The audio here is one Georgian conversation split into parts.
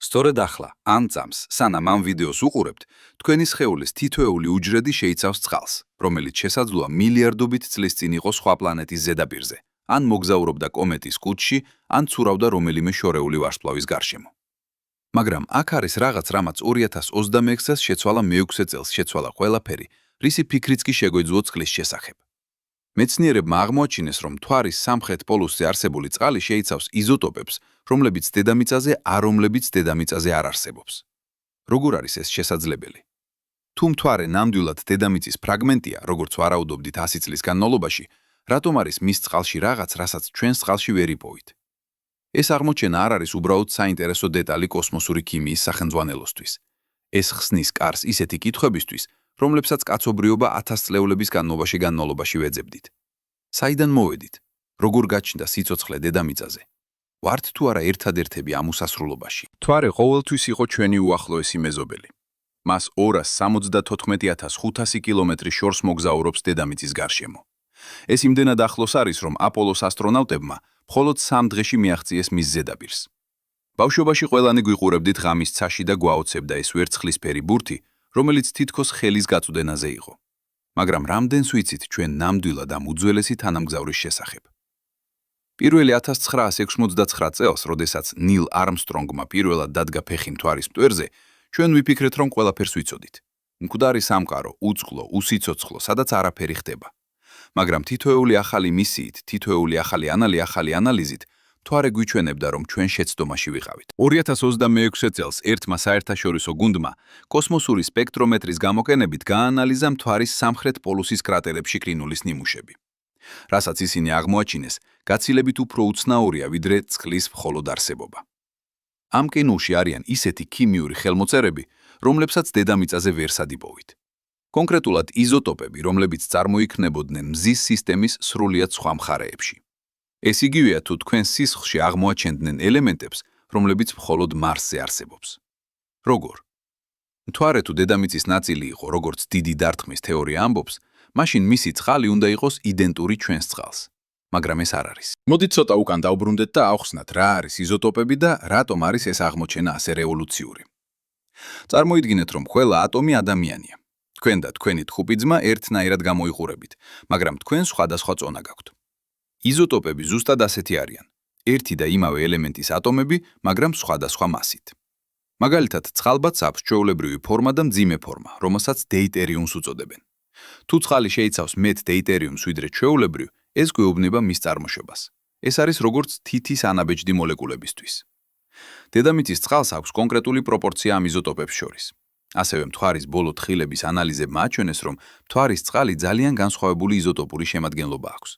სწორედ ახლა, ან წამს, სანამ ამ ვიდეოს უყურებთ, თქვენი სხეულის თითოეული უჯრედი შეიცავს წყალს, რომელიც შესაძლოა მილიარდობით წლის წინ იყო სხვა პლანეტის ზედაპირზე, ან მოგზაურობდა კომეტის კუდში, ან ცურავდა რომელიმე შორეული ვარსკვლავის გარშემო. მაგრამ აქ არის რაღაც, რამაც 2026 წელს შეცვალა, მე-6 წელს შეცვალა ყველაფერი, რისი ფიქრიც კი შეგვეძლო წყლის შესახებ. მეცნიერებმა აღმოაჩინეს, რომ მთვარის სამხრეთ პოლუსზე არსებული წყალი შეიცავს იზოტოპებს, რომლებიც დედამიწაზე არ არსებობს. როგორ არის ეს შესაძლებელი? თუ მთვარე ნამდვილად დედამიწის ფრაგმენტია, როგორც ვარაუდობდით 100 წლის განმავლობაში, რატომ არის მის წყალში რაღაც, რასაც ჩვენს წყალში ვერ იპოვით? ეს აღმოჩენა არ არის უბრალოდ საინტერესო დეტალი კოსმოსური ქიმიის სახელმძღვანელოსთვის. ეს ხსნის კარს ისეთი კითხვებისთვის, რომლებსაც კაცობრიობა 1000 წლეულების განმავლობაში ვეძებდით. საიდან მოვედით? როგორ გაჩნდა სიცოცხლე დედამიწაზე? ვართ თუ არა ერთადერთები ამ უსასრულობაში? მთვარე ყოველთვის იყო ჩვენი უახლოესი მეზობელი. მას 274,500 კილომეტრი შორს მოგზაურობს დედამიწის გარშემო. ეს იმდენად ახლოს არის, რომ აპოლოს ასტრონავტებმა მხოლოდ 3 დღეში მიაღწიეს მის ზედაპირს. ბავშვობაში ყველანი გვიყურებდით ღამის ცაში და გვაოცებდა ეს ვერცხლისფერი ბურთი, რომელიც თითქოს ხელის გაწვდენაზე იყო. მაგრამ რამდენს ვიცით ჩვენ ნამდვილად ამ უძველესი თანამგზავრის შესახებ? პირველი 1969 წელს, როდესაც ნილ არმსტრონგმა პირველად დადგა ფეხი მთვარის მტვერზე, ჩვენ ვიფიქრეთ, რომ ყველაფერს ვიცოდით. მკვდარი სამყარო, უწყლო, უსიცოცხლო, სადაც არაფერი ხდება. მაგრამ თითოეული ახალი მისიით, თითოეული ახალი ანალიზით, მთვარე გვიჩვენებდა, რომ ჩვენ შეცდომაში ვიყავით. 2026 წელს ერთმა საერთაშორისო გუნდმა კოსმოსური სპექტრომეტრის გამოყენებით გაანალიზა მთვარის სამხრეთ პოლუსის კრატერებში ყინულის ნიმუშები. რასაც ისინი აღმოაჩინეს, გაცილებით უფრო უცნაურია, ვიდრე წყლის მხოლოდ არსებობა. ამ ყინულში არიან ისეთი ქიმიური ხელმოწერები, რომლებსაც დედამიწაზე ვერ სადიპოვით. კონკრეტულად იზოტოპები, რომლებიც წარმოიქმნებოდნენ მზის სისტემის სრულიად სხვა მხარეებში. ეს იგივეა თუ თქვენ სისხლში აღმოაჩენდნენ ელემენტებს, რომლებიც მხოლოდ მარსზე არსებობს. როგორ? მთვარე თუ დედამიწის ნაწილი იყო, როგორც დიდი დარტყმის თეორია ამბობს, მაშინ მისი წყალი უნდა იყოს იდენტური ჩვენს წყალს. მაგრამ ეს არ არის. მოდით ცოტა უკან დავბრუნდეთ და ავხსნათ, რა არის იზოტოპები და რატომ არის ეს აღმოჩენა ასე რევოლუციური. წარმოიდგინეთ, რომ ყველა ატომი ადამიანია. თქვენ და თქვენი თხუპი-ძმა ერთნაირად გამოიყურებით, მაგრამ თქვენ სხვადასხვა წონა გაქვთ. იზოტოპები ზუსტად ასეთი არიან. ერთი და იმავე ელემენტის ატომები, მაგრამ სხვადასხვა მასით. მაგალითად, წყალბადს აქვს ჩვეულებრივი ფორმა და მძიმე ფორმა, რომელსაც დეიტერიუმს უწოდებენ. თუ წყალი შეიცავს მეტ დეიტერიუმს ვიდრე ჩვეულებრივ, ეს გვეუბნება მის წარმოშობას. ეს არის როგორც თითის ანაბეჭდი მოლეკულებისთვის. დედამიწის წყალს აქვს კონკრეტული პროპორცია ამ იზოტოპებს შორის. ასევე მთვარის ბოლო თხილების ანალიზებმა აჩვენეს, რომ მთვარის წყალი ძალიან განსხვავებული იზოტოპური შემადგენლობა აქვს.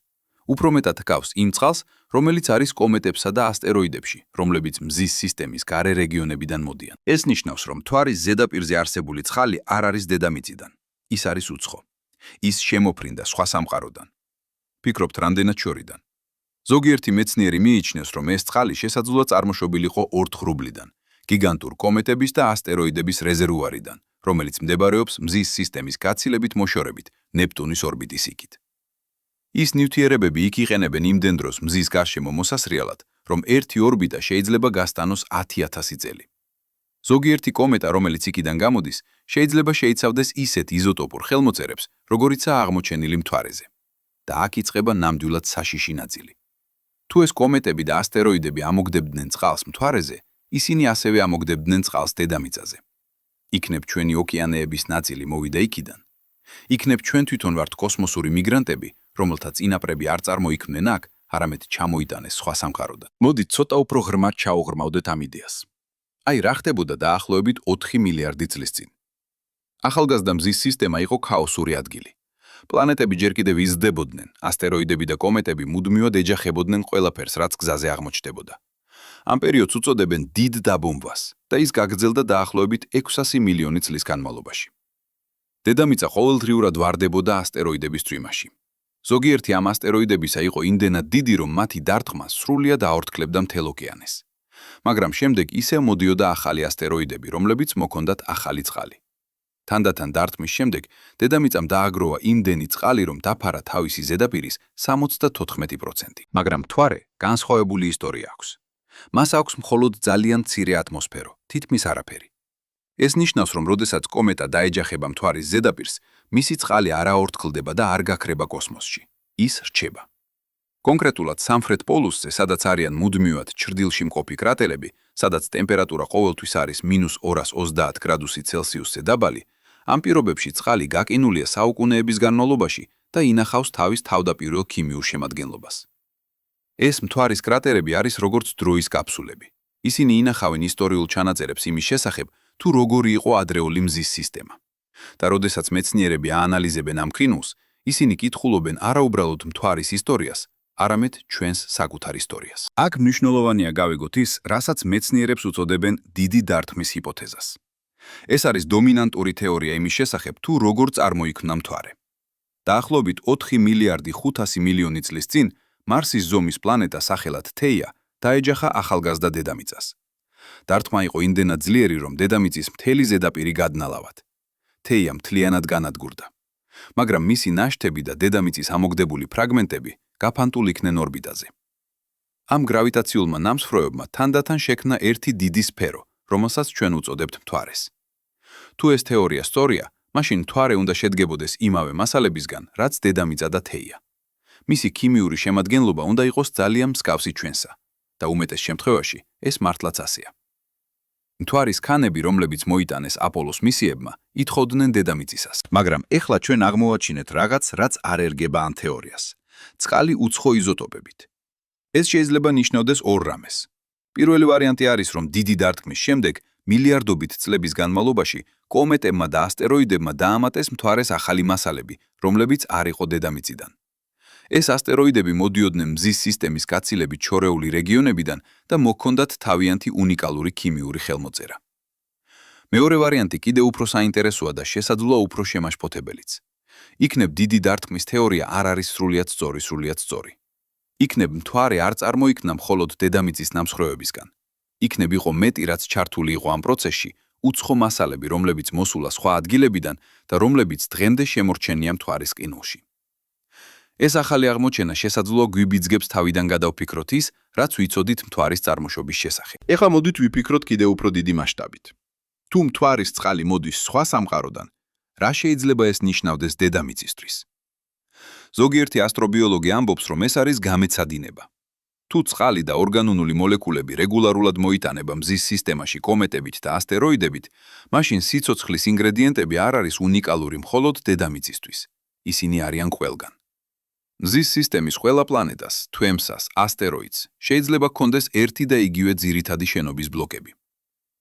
უფრო მეტად ჰგავს იმ წყალს, რომელიც არის კომეტებსა და ასტეროიდებში, რომლებიც მზის სისტემის გარე რეგიონებიდან მოდიან. ეს ნიშნავს, რომ მთვარის ზედაპირზე არსებული წყალი არ არის დედამიწიდან. ის არის უცხო. ის შემოფრინდა სხვა სამყაროდან. ფიქრობთ, რამდენად შორიდან? ზოგიერთი მეცნიერი მიიჩნევს, რომ ეს წყალი შესაძლოა წარმოშობილიყო ორთხრუბლიდან, გიგანტურ კომეტების და ასტეროიდების რეზერვუარიდან, რომელიც მდებარეობს მზის სისტემის გაცილებით მოშორებით, ნეპტუნის ორბიტის იქით. ის ნივთიერებები იქ იყენებენ იმდენ დროს მზის გარშემო მოსასრიალად, რომ ერთი ორბიტა შეიძლება გასტანოს 10,000 წელი. ზოგიერთი კომეტა, რომელიც იქიდან გამოდის, შეიძლება შეიცავდეს ისეთ იზოტოპურ ხელმოწერებს, როგორიცაა აღმოჩენილი მთვარეზე. და აქ იწყება ნამდვილად საშიში ნაწილი. თუ ეს კომეტები და ასტეროიდები ამოგდებდნენ წყალს მთვარეზე, ისინი ასევე ამოგდებდნენ წყალს დედამიწაზე. იქნებ ჩვენი ოკეანეების ნაწილი მოვიდა იქიდან. იქნებ ჩვენ თვითონ ვართ კოსმოსური მიგრანტები, რომელთა წინაპრები არ წარმოიქმნენ აქ, არამედ ჩამოიტანეს სხვა სამყაროდან. მოდით ცოტა უფრო ღრმად ჩაუღრმავდეთ ამ იდეას. აი რა ხდებოდა დაახლოებით 4 მილიარდი წლის წინ. ახალგაზრდა მზის სისტემა იყო ქაოსური ადგილი. პლანეტები ჯერ კიდევ იზრდებოდნენ, ასტეროიდები და კომეტები მუდმივად ეჯახებოდნენ ყველაფერს, რაც გზაზე აღმოჩნდებოდა. ამ პერიოდს უწოდებენ დიდ დაბომბვას და ის გაგრძელდა დაახლოებით 600 მილიონი წლის განმავლობაში. დედამიწა ყოველდღიურად ვარდებოდა ასტეროიდების წვიმაში. ზოგიერთი ამ ასტეროიდებისა იყო იმდენად დიდი, რომ მათი დარტყმა სრულიად აორთქლებდა მთელ ოკეანეს. მაგრამ შემდეგ ისევ მოდიოდა ახალი ასტეროიდები, რომლებიც მოქონდათ ახალი წყალი. თანდათან დარტყმის შემდეგ დედამიწამ დააგროვა იმდენი წყალი, რომ დაფარა თავისი ზედაპირის 74%. მაგრამ მთვარე განსხვავებული ისტორია აქვს. მას აქვს მხოლოდ ძალიან მცირე ატმოსფერო, თითქმის არაფერი. ეს ნიშნავს, რომ როდესაც კომეტა დაეჯახება მთვარის ზედაპირს, მისი წყალი არაორთქლდება და არ გაქრება კოსმოსში. ის რჩება. კონკრეტულად სამხრეთ პოლუსზე, სადაც არიან მუდმივად ჩრდილში მყოფი კრატერები, სადაც ტემპერატურა ყოველთვის არის -230 გრადუსი ცელსიუსზე დაბალი, ამ პირობებში წყალი გაკინულია საუკუნეების განმავლობაში და ინახავს თავის თავდაპირველ ქიმიურ შემადგენლობას. ეს მთვარის კრატერები არის როგორც დროის კაფსულები. ისინი ინახავენ ისტორიულ ჩანაწერებს იმის შესახებ, თუ როგორი იყო ადრეული მზის სისტემა. და როდესაც მეცნიერები აანალიზებენ ამ ქრინულს, ისინი კითხულობენ არაუბრალოდ მთვარის ისტორიას, არამედ ჩვენს საკუთარ ისტორიას. აქ მნიშვნელოვანია გავიგოთ ის, რასაც მეცნიერებს უწოდებენ დიდი დარტყმის ჰიპოთეზას. ეს არის დომინანტური თეორია იმის შესახებ, თუ როგორ წარმოიქმნა მთვარე. დაახლოებით 4 მილიარდი 500 მილიონი წლის წინ მარსის ზომის პლანეტა სახელად თეია დაეჯახა ახალგაზრდა დედამიწას. დარტყმა იყო იმდენად ძლიერი, რომ დედამიწის მთელი ზედაპირი გადნალავად. თეია მთლიანად განადგურდა. მაგრამ მისი ნაშთები და დედამიწის ამოგდებული ფრაგმენტები გაფანტულ იქნენ ორბიტაზე. ამ გრავიტაციულმა ნამსხვრევებმა თანდათან შექმნა ერთი დიდი სფერო, რომელსაც ჩვენ უწოდებთ მთვარეს. თუ ეს თეორია სწორია, მაშინ მთვარე უნდა შედგებოდეს იმავე მასალებისგან, რაც დედამიწა და თეია. მისი ქიმიური შემადგენლობა უნდა იყოს ძალიან მსგავსი ჩვენსა და უმეტეს შემთხვევაში ეს მართლაც ასეა. მთვარის ქანები, რომლებიც მოიტანეს აპოლოს მისიებმა, ითხოვდნენ დედამიწისას. მაგრამ ეხლა ჩვენ აღმოვაჩინეთ რაღაც, რაც არ ერგება ამ თეორიას. წყალი უცხო იზოტოპებით. ეს შეიძლება ნიშნავდეს ორ რამეს. პირველი ვარიანტი არის, რომ დიდი დარტყმის შემდეგ მილიარდობით წლების განმავლობაში კომეტებმა და ასტეროიდებმა დაამატეს მთვარეს ახალი მასალები, რომლებიც არ იყო დედამიწიდან. ეს ასტეროიდები მოდიოდნენ მზის სისტემის გაცილებით შორეული რეგიონებიდან და მოჰქონდათ თავიანთი უნიკალური ქიმიური ხელმოწერა. მეორე ვარიანტი კიდევ უფრო საინტერესოა და შესაძლოა უფრო შემაშფოთებელიც. იქნებ დიდი დარტყმის თეორია არ არის სრულიად სწორი. იქნებ მთვარე არ წარმოიქმნა მხოლოდ დედამიწის ნამსხვრევებისგან. იქნებ იყო მეტი, რაც ჩართული იყო ამ პროცესში, უცხო მასალები, რომლებიც მოსულა სხვა ადგილებიდან და რომლებიც დღემდე შემორჩენია მთვარის ყინულში. ეს ახალი აღმოჩენა შესაძლოა გვიბიძგებს თავიდან გადავფიქროთ ის, რაც ვიცოდით მთვარის წარმოშობის შესახებ. ეხლა მოდით ვიფიქროთ კიდევ უფრო დიდი მასშტაბით. თუ მთვარის წყალი მოდის სხვა სამყაროდან, რა შეიძლება ეს ნიშნავდეს დედამიწისთვის? ზოგიერთი ასტრობიოლოგი ამბობს, რომ ეს არის გამეცადინება. თუ წყალი და ორგანული მოლეკულები რეგულარულად მოიტანება მზის სისტემაში კომეტებით და ასტეროიდებით, მაშინ სიცოცხლის ინგრედიენტები არ არის უნიკალური მხოლოდ დედამიწისთვის. ისინი არიან ყველგან. მზის სისტემის ყველა პლანეტას, თვემსას, ასტეროიდს შეიძლება ჰქონდეს ერთი და იგივე ძირითადი შენობის ბლოკები.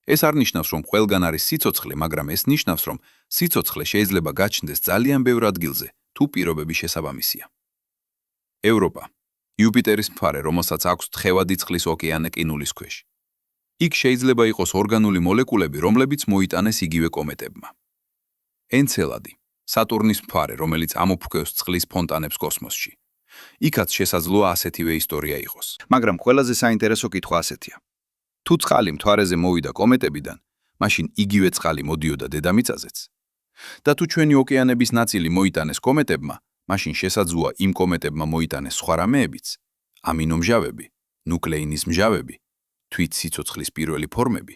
ეს არ ნიშნავს, რომ ყველგან არის სიცოცხლე, მაგრამ ეს ნიშნავს, რომ სიცოცხლე შეიძლება გაჩნდეს ძალიან ბევრ ადგილზე, თუ პირობები შესაბამისია. ევროპა, იუპიტერის მთვარე, რომელსაც აქვს თხევადი წყლის ოკეანე ყინულის ქვეშ. იქ შეიძლება იყოს ორგანული მოლეკულები, რომლებიც მოიტანეს იგივე კომეტებმა. ენცელადი, სატურნის მთვარე, რომელიც ამოფრქვევს წყლის ფონტანებს კოსმოსში. იქაც შესაძლოა ასეთივე ისტორია იყოს. მაგრამ ყველაზე საინტერესო კითხვა ასეთია. თუ წყალი მთვარეზე მოვიდა კომეტებიდან, მაშინ იგივე წყალი მოდიოდა დედამიწაზეც. და თუ ჩვენი ოკეანების ნაწილი მოიტანეს კომეტებმა, მაშინ შესაძლოა იმ კომეტებმა მოიტანეს სხვა რამეებიც, ამინომჟავები, ნუკლეინის მჟავები, თვით სიცოცხლის პირველი ფორმები.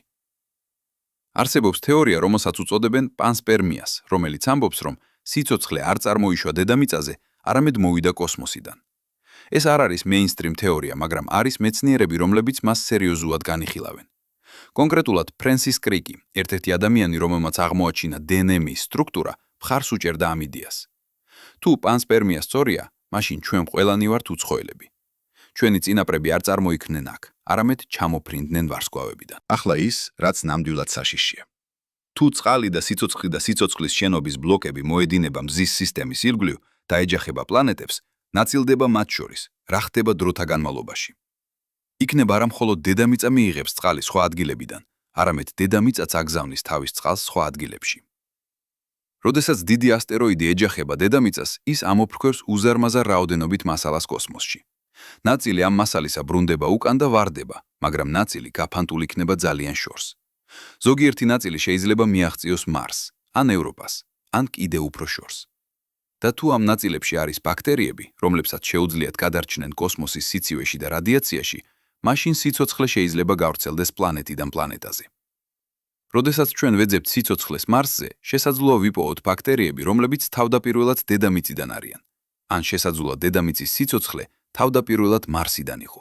არსებობს თეორია, რომელსაც უწოდებენ პანსპერმიას, რომელიც ამბობს, რომ სიცოცხლე არ წარმოიშვა დედამიწაზე, არამედ მოვიდა კოსმოსიდან. ეს არ არის მეინსტრიმ თეორია, მაგრამ არის მეცნიერები, რომლებიც მას სერიოზულად განიხილავენ. კონკრეტულად ფრენსის კრიკი, ერთ-ერთი ადამიანი, რომელმაც აღმოაჩინა დნმ-ის სტრუქტურა, მხარს უჭერდა ამ იდეას. თუ პანსპერმია სწორია, მაშინ ჩვენ ყველანი ვართ უცხოელები. ჩვენი წინაპრები არ წარმოიქმნენ აქ, არამედ ჩამოფრინდნენ ვარსკვლავებიდან. ახლა ის, რაც ნამდვილად საშიშია. თუ წყალი და სიცოცხლის შენობის ბლოკები მოედინება მზის სისტემის ირგვლივ და ეჯახება პლანეტებს, ნაწილდება მათ შორის, რა ხდება დროთა განმავლობაში. იქნება არა მხოლოდ დედამიწა მიიღებს წყალი სხვა ადგილებიდან, არამედ დედამიწაც აგზავნის თავის წყალს სხვა ადგილებში. როდესაც დიდი ასტეროიდი ეჯახება დედამიწას, ის ამოფრქვევს უზარმაზარ რაოდენობით მასალას კოსმოსში. ნაწილი ამ მასალისა ბრუნდება უკან და ვარდება, მაგრამ ნაწილი გაფანტულ იქნება ძალიან შორს. ზოგიერთი ნაწილი შეიძლება მიაღწიოს მარსს, ან ევროპას, ან კიდევ უფრო შორს. და თუ ამ ნაწილებში არის ბაქტერიები, რომლებსაც შეუძლიათ გადარჩნენ კოსმოსის სიცივეში და რადიაციაში, მაშინ სიცოცხლე შეიძლება გავრცელდეს პლანეტიდან პლანეტაზე. როდესაც ჩვენ ვეძებთ სიცოცხლეს მარსზე, შესაძლოა ვიპოვოთ ბაქტერიები, რომლებიც თავდაპირველად დედამიწიდან არიან, ან შესაძლოა დედამიწის სიცოცხლე თავდაპირველად მარსიდან იყო.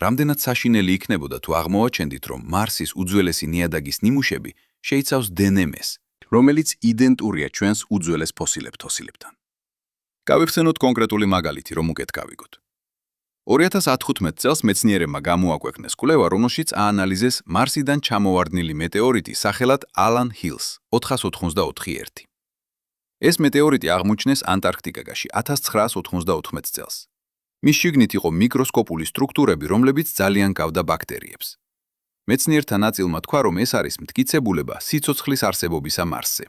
რამდენად საშინელი იქნებოდა თუ აღმოვაჩენდით, რომ მარსის უძველესი ნიადაგის ნიმუშები შეიცავს დნმ-ს, რომელიც იდენტურია ჩვენს უძველეს ფოსილებთან. გავიხსენოთ კონკრეტული მაგალითი, რომ უკეთ გავიგოთ. 2015 წელს მეცნიერებმა გამოაკვეთნეს კვლევა, რომელშიც აანალიზეს მარსიდან ჩამოვარდნილი მეტეორიტი სახელად ალან ჰილს 484-1. ეს მეტეორიტი აღმოჩნეს ანტარქტიკაში 1994 წელს. მის შიგნით იყო მიკროსკოპული სტრუქტურები, რომლებიც ძალიან გავდა ბაქტერიებს. მეცნიერთა ნაწილმა თქვა, რომ ეს არის მტკიცებულება სიცოცხლის არსებობისა მარსზე.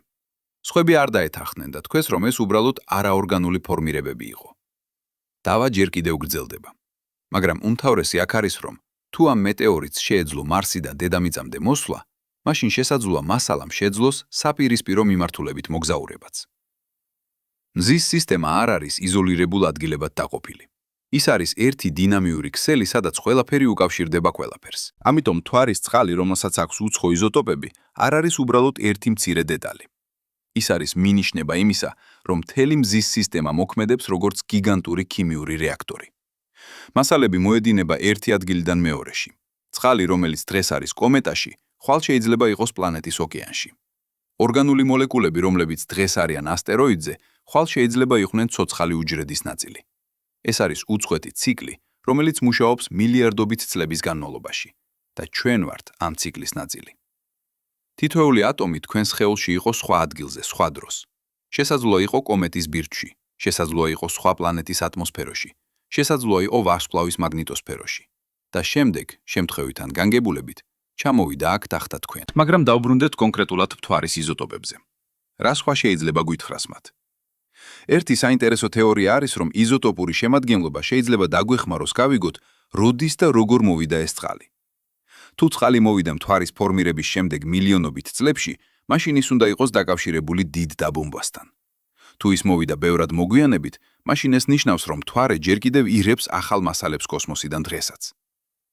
სხვები არ დაეთანხმნენ და თქვეს, რომ ეს უბრალოდ არაორგანული ფორმირებები იყო. დავა ჯერ კიდევ გრძელდება. მაგრამ უმთავრესი აქ არის, რომ თუ ამ მეტეორიტს შეეძლო მარსიდან დედამიწამდე მოსვლა, მაშინ შესაძლოა მასალამ შეძლოს საპირისპირო მიმართულებით მოგზაურებაც. მზის სისტემა არ არის იზოლირებულ ადგილებად დაყოფილი. ის არის ერთი დინამიური ქსელი, სადაც ყველაფერი უკავშირდება ყველაფერს. ამიტომ მთვარის წყალი, რომელსაც აქვს უცხო იზოტოპები, არ არის უბრალოდ ერთი მცირე დეტალი. ის არის მინიშნება იმისა, რომ მთელი მზის სისტემა მოქმედებს როგორც გიგანტური ქიმიური რეაქტორი. მასალები მოედინება ერთი ადგილიდან მეორეში. წყალი, რომელიც დღეს არის კომეტაში, ხვალ შეიძლება იყოს პლანეტის ოკეანში. ორგანული მოლეკულები, რომლებიც დღეს არიან ასტეროიდზე, ხვალ შეიძლება იყვნენ ცოცხალი უჯრედის ნაწილი. ეს არის უწყვეტი ციკლი, რომელიც მუშაობს მილიარდობით წლების განმავლობაში და ჩვენ ვართ ამ ციკლის ნაწილი. თითოეული ატომი თქვენ სხეულში იყო სხვა ადგილზე, სხვა დროს. შესაძლოა იყო კომეტის ბირთვში, შესაძლოა იყო სხვა პლანეტის ატმოსფეროში, შესაძლოა იყო ვარსკვლავის მაგნიტოსფეროში. და შემდეგ, შემთხვევით ან განგებულებით, ჩამოვიდა აქ ტახტა თქვენ. მაგრამ დავბრუნდეთ კონკრეტულად მთვარის იზოტოპებზე. რა სხვა შეიძლება გვითხრას მათ? ერთი საინტერესო თეორია არის, რომ იზოტოპური შემადგენლობა შეიძლება დაგვეხმაროს გავიგოთ, როდის და როგორ მოვიდა ეს წყალი. თუ წყალი მოვიდა მთვარის ფორმირების შემდეგ მილიონობით წლებში, მაშინ ის უნდა იყოს დაკავშირებული დიდ დაბომბვასთან. თუ ის მოვიდა ბევრად მოგვიანებით, მაშინ ეს ნიშნავს, რომ მთვარე ჯერ კიდევ იღებს ახალ მასალებს კოსმოსიდან დღესაც.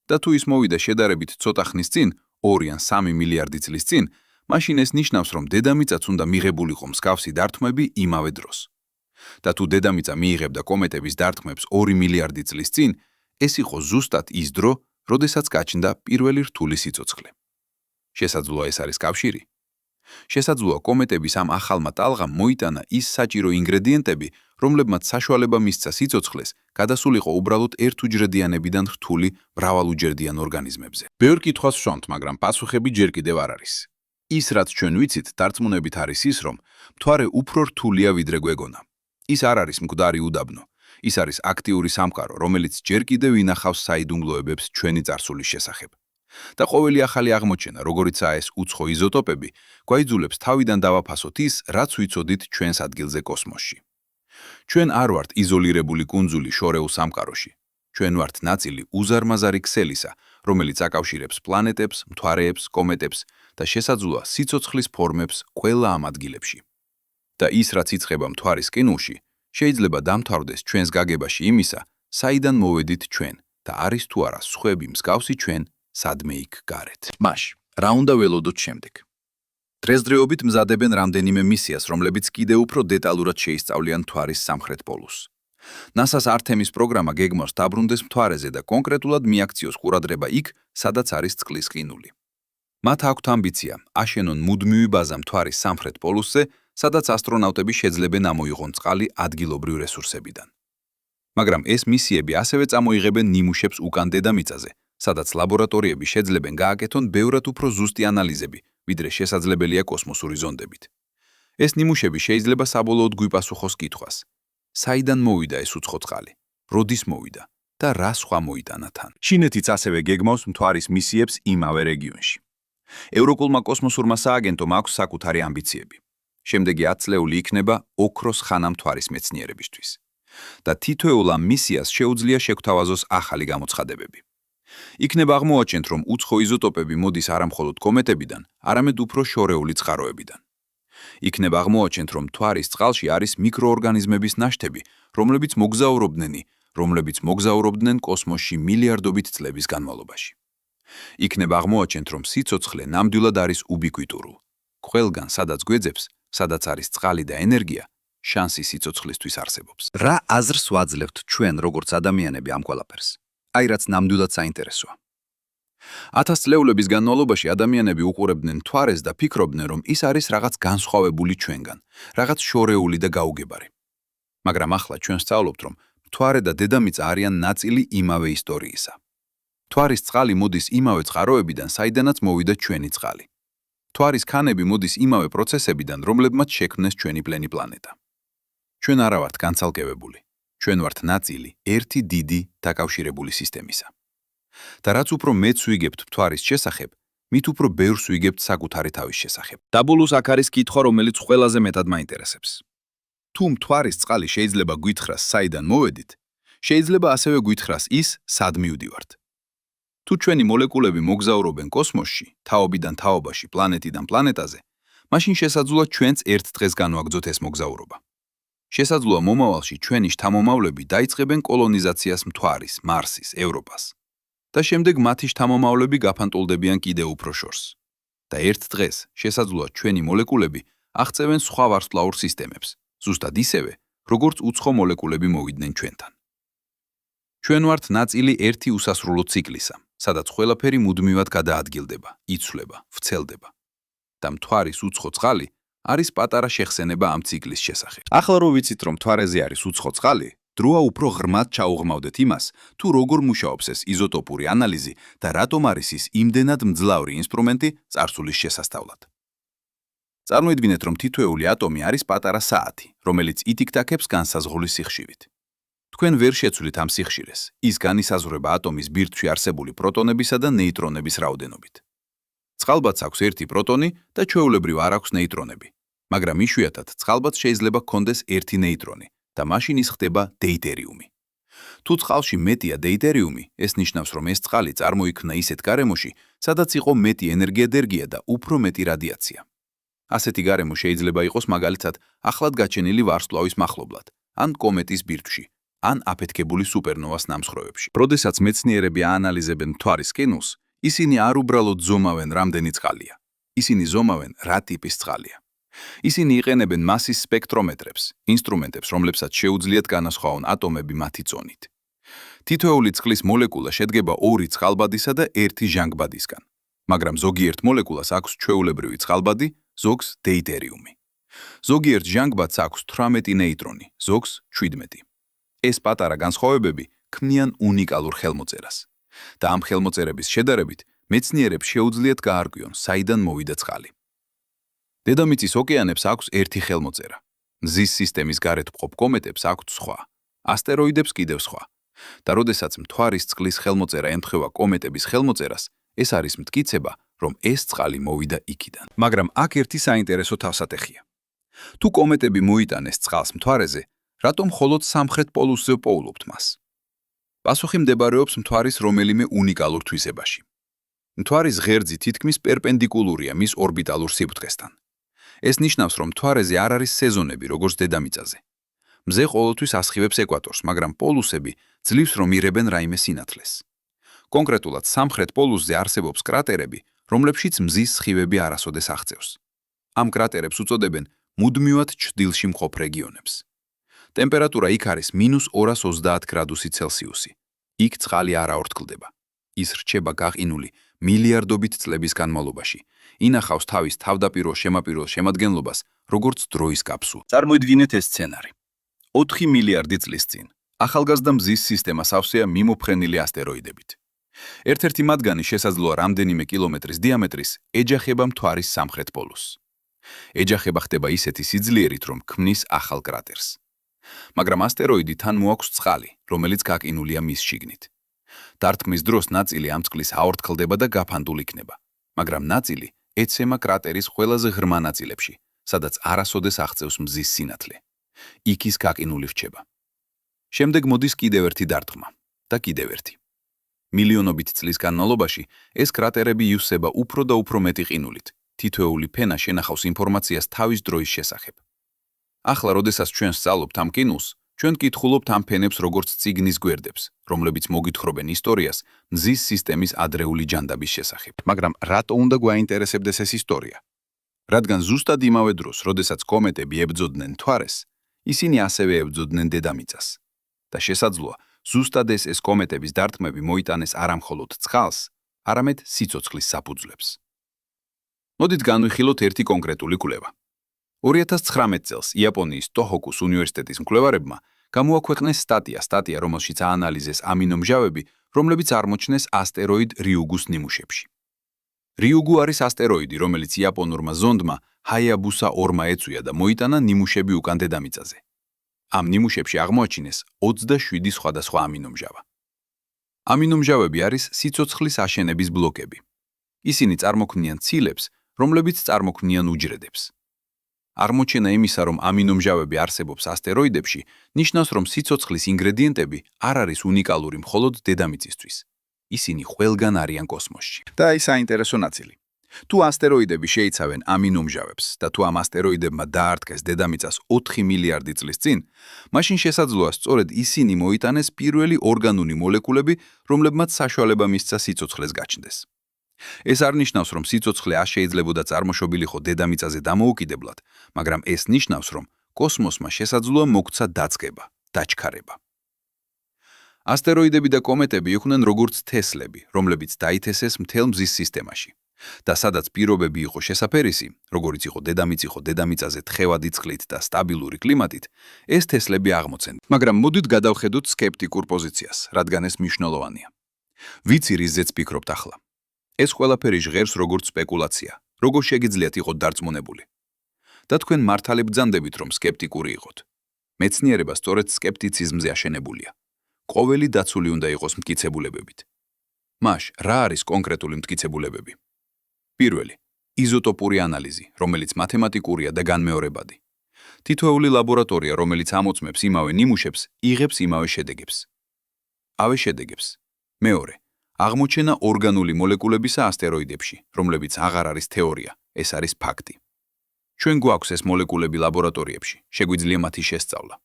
და თუ ის მოვიდა შედარებით ცოტა ხნის წინ, 2 ან 3 მილიარდი წლის წინ, მაშინ ეს ნიშნავს, რომ დედამიწაც უნდა მიღებულიყო მსგავსი დარტყმები იმავე დროს. და თუ დედამიწა მიიღებდა კომეტების დარტყმებს 2 მილიარდი წლის წინ, ეს იყო ზუსტად ის დრო, როდესაც გაჩნდა პირველი რთული სიცოცხლე. შესაძლოა ეს არის კავშირი. შესაძლოა კომეტების ამ ახალმა ტალღამ მოიტანა ის საჭირო ინგრედიენტები, რომლებმაც საშუალება მისცა სიცოცხლეს, გადასულიყო უბრალოდ ერთუჯრედიანებიდან რთული მრავალუჯრედიან ორგანიზმებზე. ბევრ კითხვას ვშავთ, მაგრამ პასუხები ჯერ კიდევ არ არის. ის, რაც ჩვენ ვიცით, დარწმუნებით არის ის, რომ მთვარე უფრო რთულია ვიდრე გვეგონა. ის არ არის მკვდარი უდაბნო. ის არის აქტიური სამყარო, რომელიც ჯერ კიდევ ინახავს საიდუმლოებებს ჩვენი წარსულის შესახებ. და ყოველი ახალი აღმოჩენა, როგორიცაა ეს უცხო იზოტოპები, გვაიძულებს თავიდან დავაფასოთ ის, რაც ვიცოდით ჩვენს ადგილზე კოსმოსში. ჩვენ არ ვართ იზოლირებული კუნძული შორეულ სამყაროში. ჩვენ ვართ ნაწილი უზარმაზარი ქსელისა, რომელიც აკავშირებს პლანეტებს, მთვარეებს, კომეტებს და შესაძლოა სიცოცხლის ფორმებს ყველა ამ ადგილებში. და ის, რაც იწყება მთვარის ყინულში, შეიძლება დამთავრდეს ჩვენს გაგებაში იმისა, საიდან მოვედით ჩვენ და არის თუ არა სხვები მსგავსი ჩვენ სადმე იქ გარეთ. მაშ, რა უნდა ველოდოთ შემდეგ? დღესდღეობით მზადებენ რამდენიმე მისიას, რომლებიც კიდევ უფრო დეტალურად შეისწავლიან მთვარის სამხრეთ პოლუსს. NASA-ს ართემის პროგრამა გეგმავს დაბრუნდეს მთვარეზე და კონკრეტულად მიაქციოს ყურადღება იქ, სადაც არის წყლის ყინული. მათ აქვთ ამბიცია აშენონ მუდმივი ბაზა მთვარის სამხრეთ პოლუსზე, სადაც ასტრონავტები შეძლებენ ამოიღონ წყალი ადგილობრივ რესურსებიდან. მაგრამ ეს მისიები ასევე წამოიღებენ ნიმუშებს უკან დედამიწაზე, სადაც ლაბორატორიები შეძლებენ გააკეთონ ბევრად უფრო ზუსტი ანალიზები, ვიდრე შესაძლებელია კოსმოსური ზონდებით. ეს ნიმუშები შეიძლება საბოლოოდ გვიპასუხოს კითხვას: საიდან მოვიდა ეს უცხო წყალი? როდის მოვიდა და რა სხვა მოიტანა თან? ჩინეთიც ასევე გეგმავს მთვარის მისიებს იმავე რეგიონში. ევროკულმა კოსმოსურმა სააგენტომ აქვს საკუთარი ამბიციები. შემდეგი 10 წლეული იქნება ოქროს ხანა მთვარის მეცნიერებისთვის. და თითოეულ ამ მისიას შეუძლია შეგვთავაზოს ახალი გამოცხადებები. იქნება აღმოაჩენთ, რომ უცხო იზოტოპები მოდის არამხოლოდ კომეტებიდან, არამედ უფრო შორეული წყაროებიდან. იქნება აღმოაჩენთ, რომ მთვარის წყალში არის მიკროორგანიზმების ნაშთები, რომლებიც მოგზაურობდნენ რომლებიც მოგზაურობდნენ კოსმოსში მილიარდობით წლების განმავლობაში. იქნება აღმოაჩენთ, რომ სიცოცხლე ნამდვილად არის უბიკვიტურულ. ყველგან, სადაც გვეძებს, სადაც არის წყალი და ენერგია, შანსი სიცოცხლისთვის არსებობს. რა აზრს ვაძლევთ ჩვენ, როგორც ადამიანები ამ ყველაფერს? აი რაც ნამდვილად საინტერესოა. 1000 წლეულების განმავლობაში ადამიანები უყურებდნენ მთვარეს და ფიქრობდნენ, რომ ის არის რაღაც განსხვავებული ჩვენგან, რაღაც შორეული და გაუგებარი. მაგრამ ახლა ჩვენ ვსწავლობთ, რომ მთვარე და დედამიწა არიან ნაწილი იმავე ისტორიისა. მთვარის წყალი მოდის იმავე წყაროებიდან, საიდანაც მოვიდა ჩვენი წყალი. მთვარის ქანები მოდის იმავე პროცესებიდან, რომლებმაც შექმნეს ჩვენი პლანეტა. ჩვენ არა ვართ განცალკევებული. ჩვენ ვართ ნაწილი ერთი დიდი დაკავშირებული სისტემისა. და რაც უფრო მეც ვიგებთ მთვარის შესახებ, მით უფრო ბევრს ვიგებთ საკუთარი თავის შესახებ. დაბოლოს აქ არის კითხვა, რომელიც ყველაზე მეტად მაინტერესებს. თუ მთვარის წყალი შეიძლება გვითხრას, საიდან მოვედით, შეიძლება ასევე გვითხრას ის, სად მივდივართ. თუ ჩვენი მოლეკულები მოგზაურობენ კოსმოსში, თაობიდან თაობაში, პლანეტიდან პლანეტაზე, მაშინ შესაძლოა ჩვენც ერთ დღეს განვაგრძოთ ეს მოგზაურობა. შესაძლოა მომავალში ჩვენი შთამომავლები დაიწყებენ კოლონიზაციას მთვარის, მარსის, ევროპას. და შემდეგ მათი შთამომავლები გაფანტულდებიან კიდევ უფრო შორს. და ერთ დღეს შესაძლოა ჩვენი მოლეკულები აღწევენ სხვა ვარსკვლავურ სისტემებს, ზუსტად ისევე, როგორც უცხო მოლეკულები მოვიდნენ ჩვენთან. ჩვენ ვართ ნაწილი ერთი უსასრულო ციკლისა, სადაც ყველაფერი მუდმივად გადაადგილდება, იცვლება, ვრცელდება. და მთვარის უცხო წყალი არის პატარა შეხსენება ამ ციკლის შესახებ. ახლა რო ვიცით, რომ მთვარეზე არის უცხო წყალი, დროა უფრო ღრმად ჩაუღმავდეთ იმას, თუ როგორ მუშაობს ეს იზოტოპური ანალიზი და რატომ არის ის იმდენად მძლავრი ინსტრუმენტი წარსულის შესასწავლად. წარმოიდგინეთ, რომ თითოეული ატომი არის პატარა საათი, რომელიც ითიკ-თაკებს განსაზღვრის სიხშირით. თქვენ ვერ შეცვლით ამ სიხშირეს, ის განისაზღვრება ატომის ბირთვში არსებული პროტონებისა და ნეიტრონების რაოდენობით. წყალბადს აქვს ერთი პროტონი და ჩვეულებრივ არ აქვს ნეიტრონები, მაგრამ იშვიათად წყალბადს შეიძლება ჰქონდეს ერთი ნეიტრონი და მაშინ ის ხდება დეიტერიუმი. თუ წყალში მეტია დეიტერიუმი, ეს ნიშნავს, რომ ეს წყალი წარმოიქმნა ისეთ გარემოში, სადაც იყო მეტი ენერგია და უფრო მეტი რადიაცია. ასეთი გარემო შეიძლება იყოს მაგალითად ახლად გაჩენილი ვარსკვლავის მახლობლად, ან კომეტის ბირთვში, ან აფეთქებული სუპერნოვას ნამსხვრევებში. როდესაც მეცნიერები აანალიზებენ მთვარის კინოს, ისინი არ უბრალოდ ზომავენ, რამდენი წყალია. ისინი ზომავენ, რა ტიპის წყალია. ისინი იყენებენ მასის სპექტრომეტრებს, ინსტრუმენტებს, რომლებსაც შეუძლიათ განასხვაონ ატომები მათი წონით. თითოეული წყლის მოლეკულა შედგება ორი წყალბადისა და ერთი ჟანგბადისგან, მაგრამ ზოგიერთ მოლეკულას აქვს ჩვეულებრივი წყალბადი, ზოგს დეიტერიუმი. ზოგიერთ ჟანგბადს აქვს 18 ნეიტრონი, ზოგს 17. ეს პატარა განსხვავებები ქმნიან უნიკალურ ხელმოწერას. და ამ ხელმოწერების შედარებით მეცნიერებს შეუძლიათ გაარკვიონ, საიდან მოვიდა წყალი. დედამიწის ოკეანებს აქვს ერთი ხელმოწერა. მზის სისტემის გარეთ მყოფ კომეტებს აქვთ სხვა, ასტეროიდებს კიდევ სხვა. და როდესაც მთვარის წყლის ხელმოწერა ემთხვევა კომეტების ხელმოწერას, ეს არის მტკიცება, რომ ეს წყალი მოვიდა იქიდან. მაგრამ აქ ერთი საინტერესო თავსატეხია. თუ კომეტები მოიტანეს წყალს მთვარეზე, რატომ მხოლოდ სამხრეთ პოლუსზე პოულობთ მას? პასუხი მდებარეობს მთვარის რომელიმე უნიკალურ თვისებაში. მთვარის ღერძი თითქმის პერპენდიკულურია მის ორბიტალურ სიბრტყესთან. ეს ნიშნავს, რომ მთვარეზე არ არის სეზონები, როგორც დედამიწაზე. მზე ყოველთვის ასხივებს ეკვატორს, მაგრამ პოლუსები ძლივს რომ ირებენ რაიმე სინათლეს. კონკრეტულად სამხრეთ პოლუსზე არსებობს კრატერები, რომლებშიც მზის სხივები არასოდეს აღწევს. ამ კრატერებს უწოდებენ მუდმივად ჩრდილში მყოფ რეგიონებს. ტემპერატურა იქ არის -230 გრადუსი ცელსიუსი. იქ წყალი არ აორთქლდება. ის რჩება გაყინული მილიარდობით წლების განმავლობაში. ინახავს თავის თავდაპირველ შემაპირველ შემადგენლობას, როგორც დროის კაფსულა. წარმოიდგინეთ ეს სცენარი. 4 მილიარდი წლის წინ ახალგაზრდა მზის სისტემა სავსეა მიმოფრენილი ასტეროიდებით. ერთ-ერთი მათგანი შესაძლოა რამდენიმე კილომეტრის დიამეტრის ეჯახება მთვარის სამხრეთ პოლუსს. ეჯახება ხდება ისეთი სიძლიერით, რომ ქმნის ახალ კრატერს. მაგრამ ასტეროიდი თან მოაქვს წყალი, რომელიც გაკინულია მის შიგნით. დარტყმის დროს ნაწილი ამ წყლის აორთქლდება და გაფანტულ იქნება, მაგრამ ნაწილი ეცემა კრატერის ყველაზე ღრმა ნაწილებში, სადაც არასოდეს აღწევს მზის სინათლე. იქ ის გაკინული რჩება. შემდეგ მოდის კიდევ ერთი დარტყმა და კიდევ ერთი. მილიონობით წლის განმავლობაში ეს კრატერები იუსება უფრო და უფრო მეტი ყინულით. თითოეული ფენა შენახავს ინფორმაციას თავის დროის შესახებ. ახლა, როდესაც ჩვენ სწავლობთ ამ კინოს, ჩვენ კითხულობთ ამ ფენებს როგორც წიგნის გვერდებს, რომლებიც მოგითხრობენ ისტორიას მზის სისტემის ადრეული ჯანდაბის შესახებ. მაგრამ რატო უნდა გვაინტერესებდეს ეს ისტორია? რადგან ზუსტად იმავე დროს, როდესაც კომეტები ებრძოდნენ მთვარეს, ისინი ასევე ებრძოდნენ დედამიწას. და შესაძლოა, ზუსტად ეს კომეტების დარტყმები მოიტანეს არა მხოლოდ წყალს, არამედ სიცოცხლის საფუძვლებს. მოდით განვიხილოთ ერთი კონკრეტული კვლევა. 2019 წელს იაპონიის ტოჰოკუს უნივერსიტეტის მკვლევარებმა გამოაქვეყნეს სტატია, რომელშიც აანალიზეს ამინომჟავები, რომლებიც აღმოჩნეს ასტეროიდ რიუგუს ნიმუშებში. რიუგუ არის ასტეროიდი, რომელიც იაპონურმა ზონდმა ჰაიაბუსა 2-მა ეწვია და მოიტანა ნიმუშები უკან დედამიწაზე. ამ ნიმუშებში აღმოაჩინეს 27 სხვადასხვა ამინომჟავა. ამინომჟავები არის სიცოცხლის აშენების ბლოკები. ისინი წარმოქმნიან ცილებს, რომლებიც წარმოქმნიან უჯრედებს. აღმოჩენა იმისა, რომ ამინომჟავები არსებობს ასტეროიდებში, ნიშნავს, რომ სიცოცხლის ინგრედიენტები არ არის უნიკალური მხოლოდ დედამიწისთვის. ისინი ყველგან არიან კოსმოსში. და აი საინტერესო ნაწილი. თუ ასტეროიდები შეიცავენ ამინომჟავებს და თუ ამ ასტეროიდებმა დაარტყეს დედამიწას 4 მილიარდი წლის წინ, მაშინ შესაძლოა სწორედ ისინი მოიტანეს პირველი ორგანული მოლეკულები, რომლებმაც საშუალება მისცა სიცოცხლეს გაჩნდეს. ეს არ ნიშნავს, რომ სიცოცხლე არ შეიძლებოდა წარმოშობილიყო დედამიწაზე დამოუკიდებლად, მაგრამ ეს ნიშნავს, რომ კოსმოსმა შესაძლოა მოგცა დაწყება, დაჩქარება. ასტეროიდები და კომეტები იყვნენ როგორც თესლები, რომლებიც დაითესეს მთელ მზის სისტემაში. და სადაც პირობები იყო შესაფერისი, როგორიც იყო დედამიწაზე თხევადი წყლით და სტაბილური კლიმატით, ეს თესლები აღმოცენდა. მაგრამ მოდით გადავხედოთ სკეპტიკურ პოზიციას, რადგან ეს მნიშვნელოვანია. ვიცი, რიზეც ფიქრობთ ახლა. ეს ყველაფერი ჟღერს როგორც სპეკულაცია, როგორ შეგიძლიათ იყოთ დარწმუნებული. და თქვენ მართალი ბრძანდებით, რომ სკეპტიკური იყოთ. მეცნიერება სწორედ სკეპტიციზმზე აშენებულია. ყოველი დაცული უნდა იყოს მტკიცებულებებით. მაშ, რა არის კონკრეტული მტკიცებულებები? პირველი, იზოტოპური ანალიზი, რომელიც მათემატიკურია და განმეორებადი. თითოეული ლაბორატორია, რომელიც ამოწმებს იმავე ნიმუშებს, იღებს იმავე შედეგებს. ავე შედეგებს. მეორე, აღმოჩენა ორგანული მოლეკულებისა ასტეროიდებში, რომლებიც აღარ არის თეორია, ეს არის ფაქტი. ჩვენ გვაქვს ეს მოლეკულები ლაბორატორიებში, შეგვიძლია მათი შესწავლა.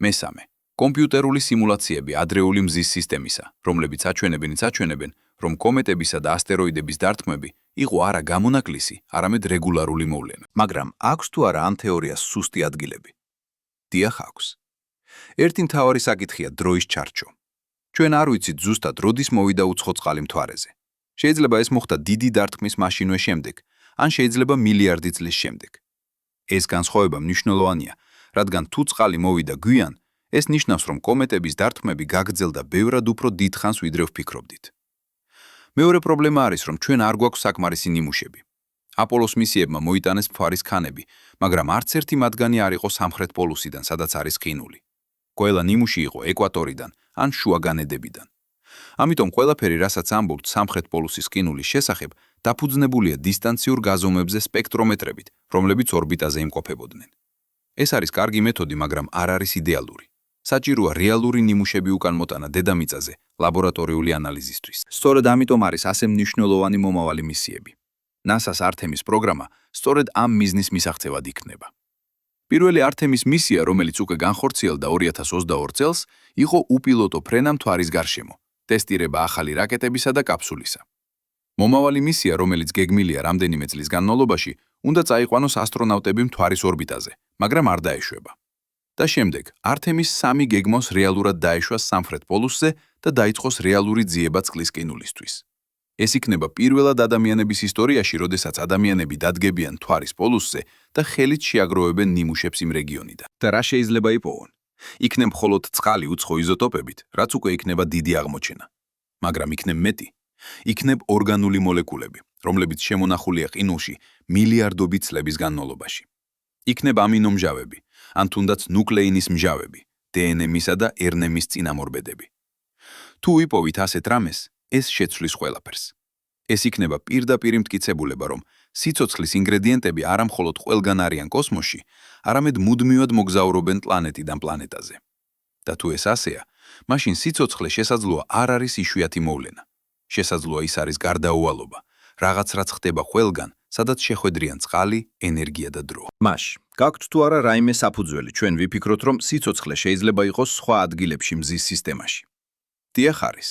მესამე, კომპიუტერული სიმულაციები ადრეული მზის სისტემისა, რომლებიც აჩვენებენ, რომ კომეტებისა და ასტეროიდების დარტყმები იყო არა გამონაკლისი, არამედ რეგულარული მოვლენა. მაგრამ აქვს თუ არა ამ თეორიას სუსტი ადგილები? დიახ, აქვს. ერთი მთავარი საკითხია დროის ჩარჩო. ჩვენ არ ვიცით ზუსტად, როდის მოვიდა უცხო წყალი მთვარეზე. შეიძლება ეს მოხდა დიდი დარტყმის მაშინვე შემდეგ, ან შეიძლება მილიარდი წლის შემდეგ. ეს განსხვავება მნიშვნელოვანია, რადგან თუ წყალი მოვიდა გვიან, ეს ნიშნავს, რომ კომეტების დარტყმები გაგრძელდა ბევრად უფრო დიდ ხანს, ვიდრე ვფიქრობდით. მეორე პრობლემა არის, რომ ჩვენ არ გვაქვს საკმარისი ნიმუშები. აპოლოს მისიებმა მოიტანეს მთვარის ქანები, მაგრამ არც ერთი მათგანი არ იყო სამხრეთ პოლუსიდან, სადაც არის ყინული. ყველა ნიმუში იყო ეკვატორიდან ან შუა განედებიდან. ამიტომ ყველაფერი, რასაც ამბობთ სამხრეთ პოლუსის ყინულის შესახებ, დაფუძნებულია დისტანციურ გაზომვებზე სპექტრომეტრებით, რომლებიც ორბიტაზე იმყოფებოდნენ. ეს არის კარგი მეთოდი, მაგრამ არ არის იდეალური. საჭიროა რეალური ნიმუშები უკან მოტანა დედამიწაზე ლაბორატორიული ანალიზისთვის. სწორედ ამიტომ არის ასე მნიშვნელოვანი მომავალი მისიები. NASA-ს ართემის პროგრამა სწორედ ამ მიზნის მისაღწევად იქნება. პირველი ართემის მისია, რომელიც უკვე განხორციელდა 2022 წელს, იყო უპილოტო ფრენა მთვარის გარშემო, ტესტირება ახალი რაკეტებისა და კაფსულისა. მომავალი მისია, რომელიც გეგმილია რამდენიმე წლის განმავლობაში, უნდა წაიყვანოს ასტრონავტები მთვარის ორბიტაზე, მაგრამ არ დაეშვება. და შემდეგ, ართემის 3 გეგმოს რეალურად დაეშვას სამხრეთ პოლუსზე და დაიწყოს რეალური ძიება წყლის ყინულისთვის. ეს იქნება პირველად ადამიანების ისტორიაში, როდესაც ადამიანები დადგებიან მთვარის პოლუსზე და ხელით შეაგროვებენ ნიმუშებს იმ რეგიონიდან. და რა შეიძლება იპოვონ? იქნება მხოლოდ წყალი უცხო იზოტოპებით, რაც უკვე იქნება დიდი აღმოჩენა. მაგრამ იქნება მეტი. იქნება ორგანული მოლეკულები, რომლებიც შემონახულია ყინულში მილიარდობით წლების განმავლობაში. იქნება ამინომჟავები, ან თუნდაც ნუკლეინის მჟავები, DNM-ისა და RNM-ის წინამორბედები. თუ იპოვით ასეთ რამეს, ეს შეცვლის ყველაფერს. ეს იქნება პირდაპირ მტკიცებულება, რომ სიცოცხლის ინგრედიენტები არა მხოლოდ ყველგან არიან კოსმოსში, არამედ მუდმივად მოგზაურობენ პლანეტიდან პლანეტაზე. და თუ ეს ასეა, მაშინ სიცოცხლე შესაძლოა არ არის იშვიათი მოვლენა. შესაძლოა ის არის გარდაუვალობა, რაღაც რაც ხდება ყველგან სადაც შეხვედრიან წყალი, ენერგია და დრო. მაშ, გაქვთ თუ არა რაიმე საფუძველი, ჩვენ ვიფიქროთ, რომ სიცოცხლე შეიძლება იყოს სხვა ადგილებში მზის სისტემაში. დიახ არის.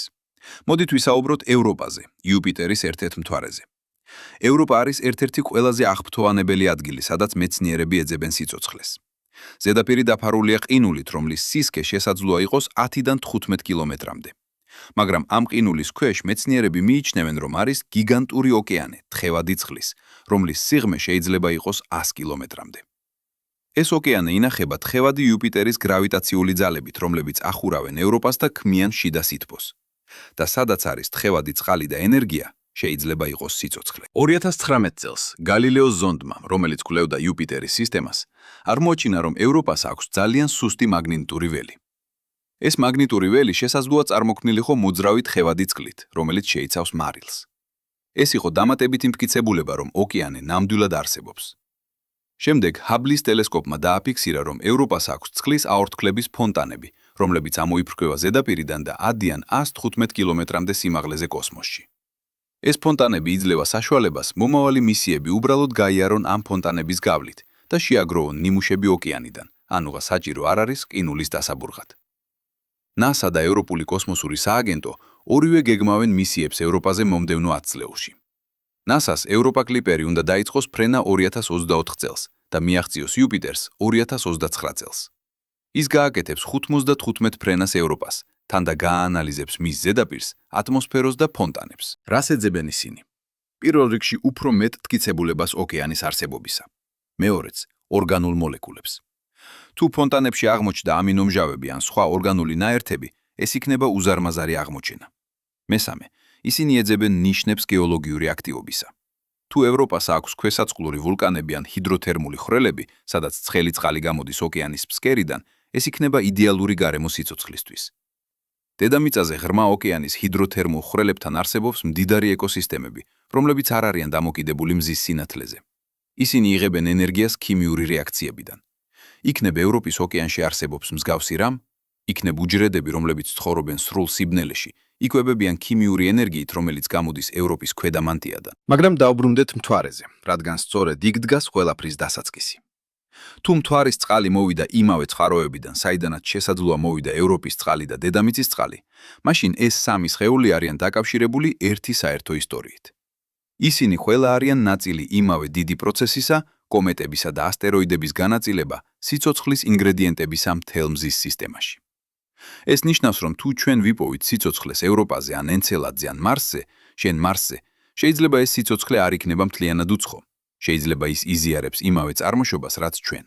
მოდით ვისაუბროთ ევროპაზე, იუპიტერის ერთ-ერთ მთვარეზე. ევროპა არის ერთ-ერთი ყველაზე აღფრთოვანებელი ადგილი, სადაც მეცნიერები ეძებენ სიცოცხლეს. ზედაპირი დაფარულია ყინულით, რომლის სისქე შესაძლოა იყოს 10-დან 15 კილომეტრამდე. მაგრამ ამ ყინულის ქვეშ მეცნიერები მიიჩნევენ, რომ არის გიგანტური ოკეანე, თხევადი წყლის, რომლის სიღრმე შეიძლება იყოს 100 კილომეტრამდე. ეს ოკეანე ინახება თხევადი იუპიტერის გრავიტაციული ძალებით, რომლებიც ახურავენ ევროპას და ქმნიან შიდა სითბოს. და სადაც არის თხევადი წყალი და ენერგია, შეიძლება იყოს სიცოცხლე. 2019 წელს გალილეოს ზონდმა, რომელიც კვლევდა იუპიტერის სისტემას, აღმოაჩინა, რომ ევროპას აქვს ძალიან სუსტი მაგნიტური ველი. ეს მაგნიტური ველი შესაძლოა წარმოქმნილი ხო მოძრავი თხევადი წყლით, რომელიც შეიცავს მარილს. ეს იყო დამატებითი მტკიცებულება, რომ ოკეანე ნამდვილად არსებობს. შემდეგ ჰაბლის ტელესკოპმა დააფიქსირა, რომ ევროპას აქვს წყლის აორთქლების ფონტანები, რომლებიც ამოიფრქვევა ზედაპირიდან და ადიან 115 კილომეტრამდე სიმაღლეზე კოსმოსში. ეს ფონტანები იძლევა საშუალებას მომავალი მისიები უბრალოდ გაიარონ ამ ფონტანების გავლით და შეაგროვონ ნიმუშები ოკეანიდან, ანუღა საჭირო არ არის ყინულის დასაბურღად. NASA და ევროპული კოსმოსური სააგენტო ორივე გეგმავენ მისიებს ევროპაზე მომდევნო 10 წლებში. NASA-ს ევროპა კლიპერი უნდა დაიწყოს ფრენა 2024 წელს და მიაღწიოს იუპიტერს 2029 წელს. ის გააკეთებს 95 ფრენას ევროპას, თან და გააანალიზებს მის ზედაპირს, ატმოსფეროს და ფონტანებს. რას ეძებენ ისინი? პირველ რიგში უფრო მეტ მტკიცებულებას ოკეანის არსებობისა. მეორეც, ორგანულ მოლეკულებს. თუ ფონტანებში აღმოჩნდა ამინომჟავები ან სხვა ორგანული ნაერთები, ეს იქნება უზარმაზარი აღმოჩენა. მესამე, ისინი ეძებენ ნიშნებს გეოლოგიური აქტივობისა. თუ ევროპას აქვს ქვესაწყლური ვულკანები ან ჰიდროთერმული ხვრელები, სადაც ცხელი წყალი გამოდის ოკეანის ფსკერიდან, ეს იქნება იდეალური გარემო სიცოცხლისთვის. დედამიწაზე ღრმა ოკეანის ჰიდროთერმულ ხვრელებთან არსებობს მდიდარი ეკოსისტემები, რომლებიც არ არიან დამოკიდებული მზის სინათლეზე. ისინი იღებენ ენერგიას ქიმიური რეაქციებიდან. იქნებ ევროპის ოკეანში არსებობს მსგავსი რამ, იქნებ უჯრედები, რომლებიც ცხოვრობენ სრულ სიბნელეში, იკვებებიან ქიმიური ენერგიით, რომელიც გამოდის ევროპის ქვედამანტიადან. მაგრამ დაუბრუნდეთ მთვარეზე, რადგან სწორედ იქ დგას ყველაფრის დასაწყისი. თუ მთვარის წყალი მოვიდა იმავე წყაროებიდან, საიდანაც შესაძლოა მოვიდა ევროპის წყალი და დედამიწის წყალი, მაშინ ეს სამი სხეული არიან დაკავშირებული ერთი საერთო ისტორიით. ისინი ყველა არიან ნაწილი იმავე დიდი პროცესისა, კომეტებისა და ასტეროიდების განაწილება სიცოცხლის ინგრედიენტებისა მთელ მზის სისტემაში. ეს ნიშნავს, რომ თუ ჩვენ ვიპოვით სიცოცხლეს ევროპაზე ან ენცელადზე ან მარსზე, შენ მარსზე, შეიძლება ეს სიცოცხლე არ იქნება მთლიანად უცხო. შეიძლება ის იზიარებს იმავე წარმოშობას, რაც ჩვენ.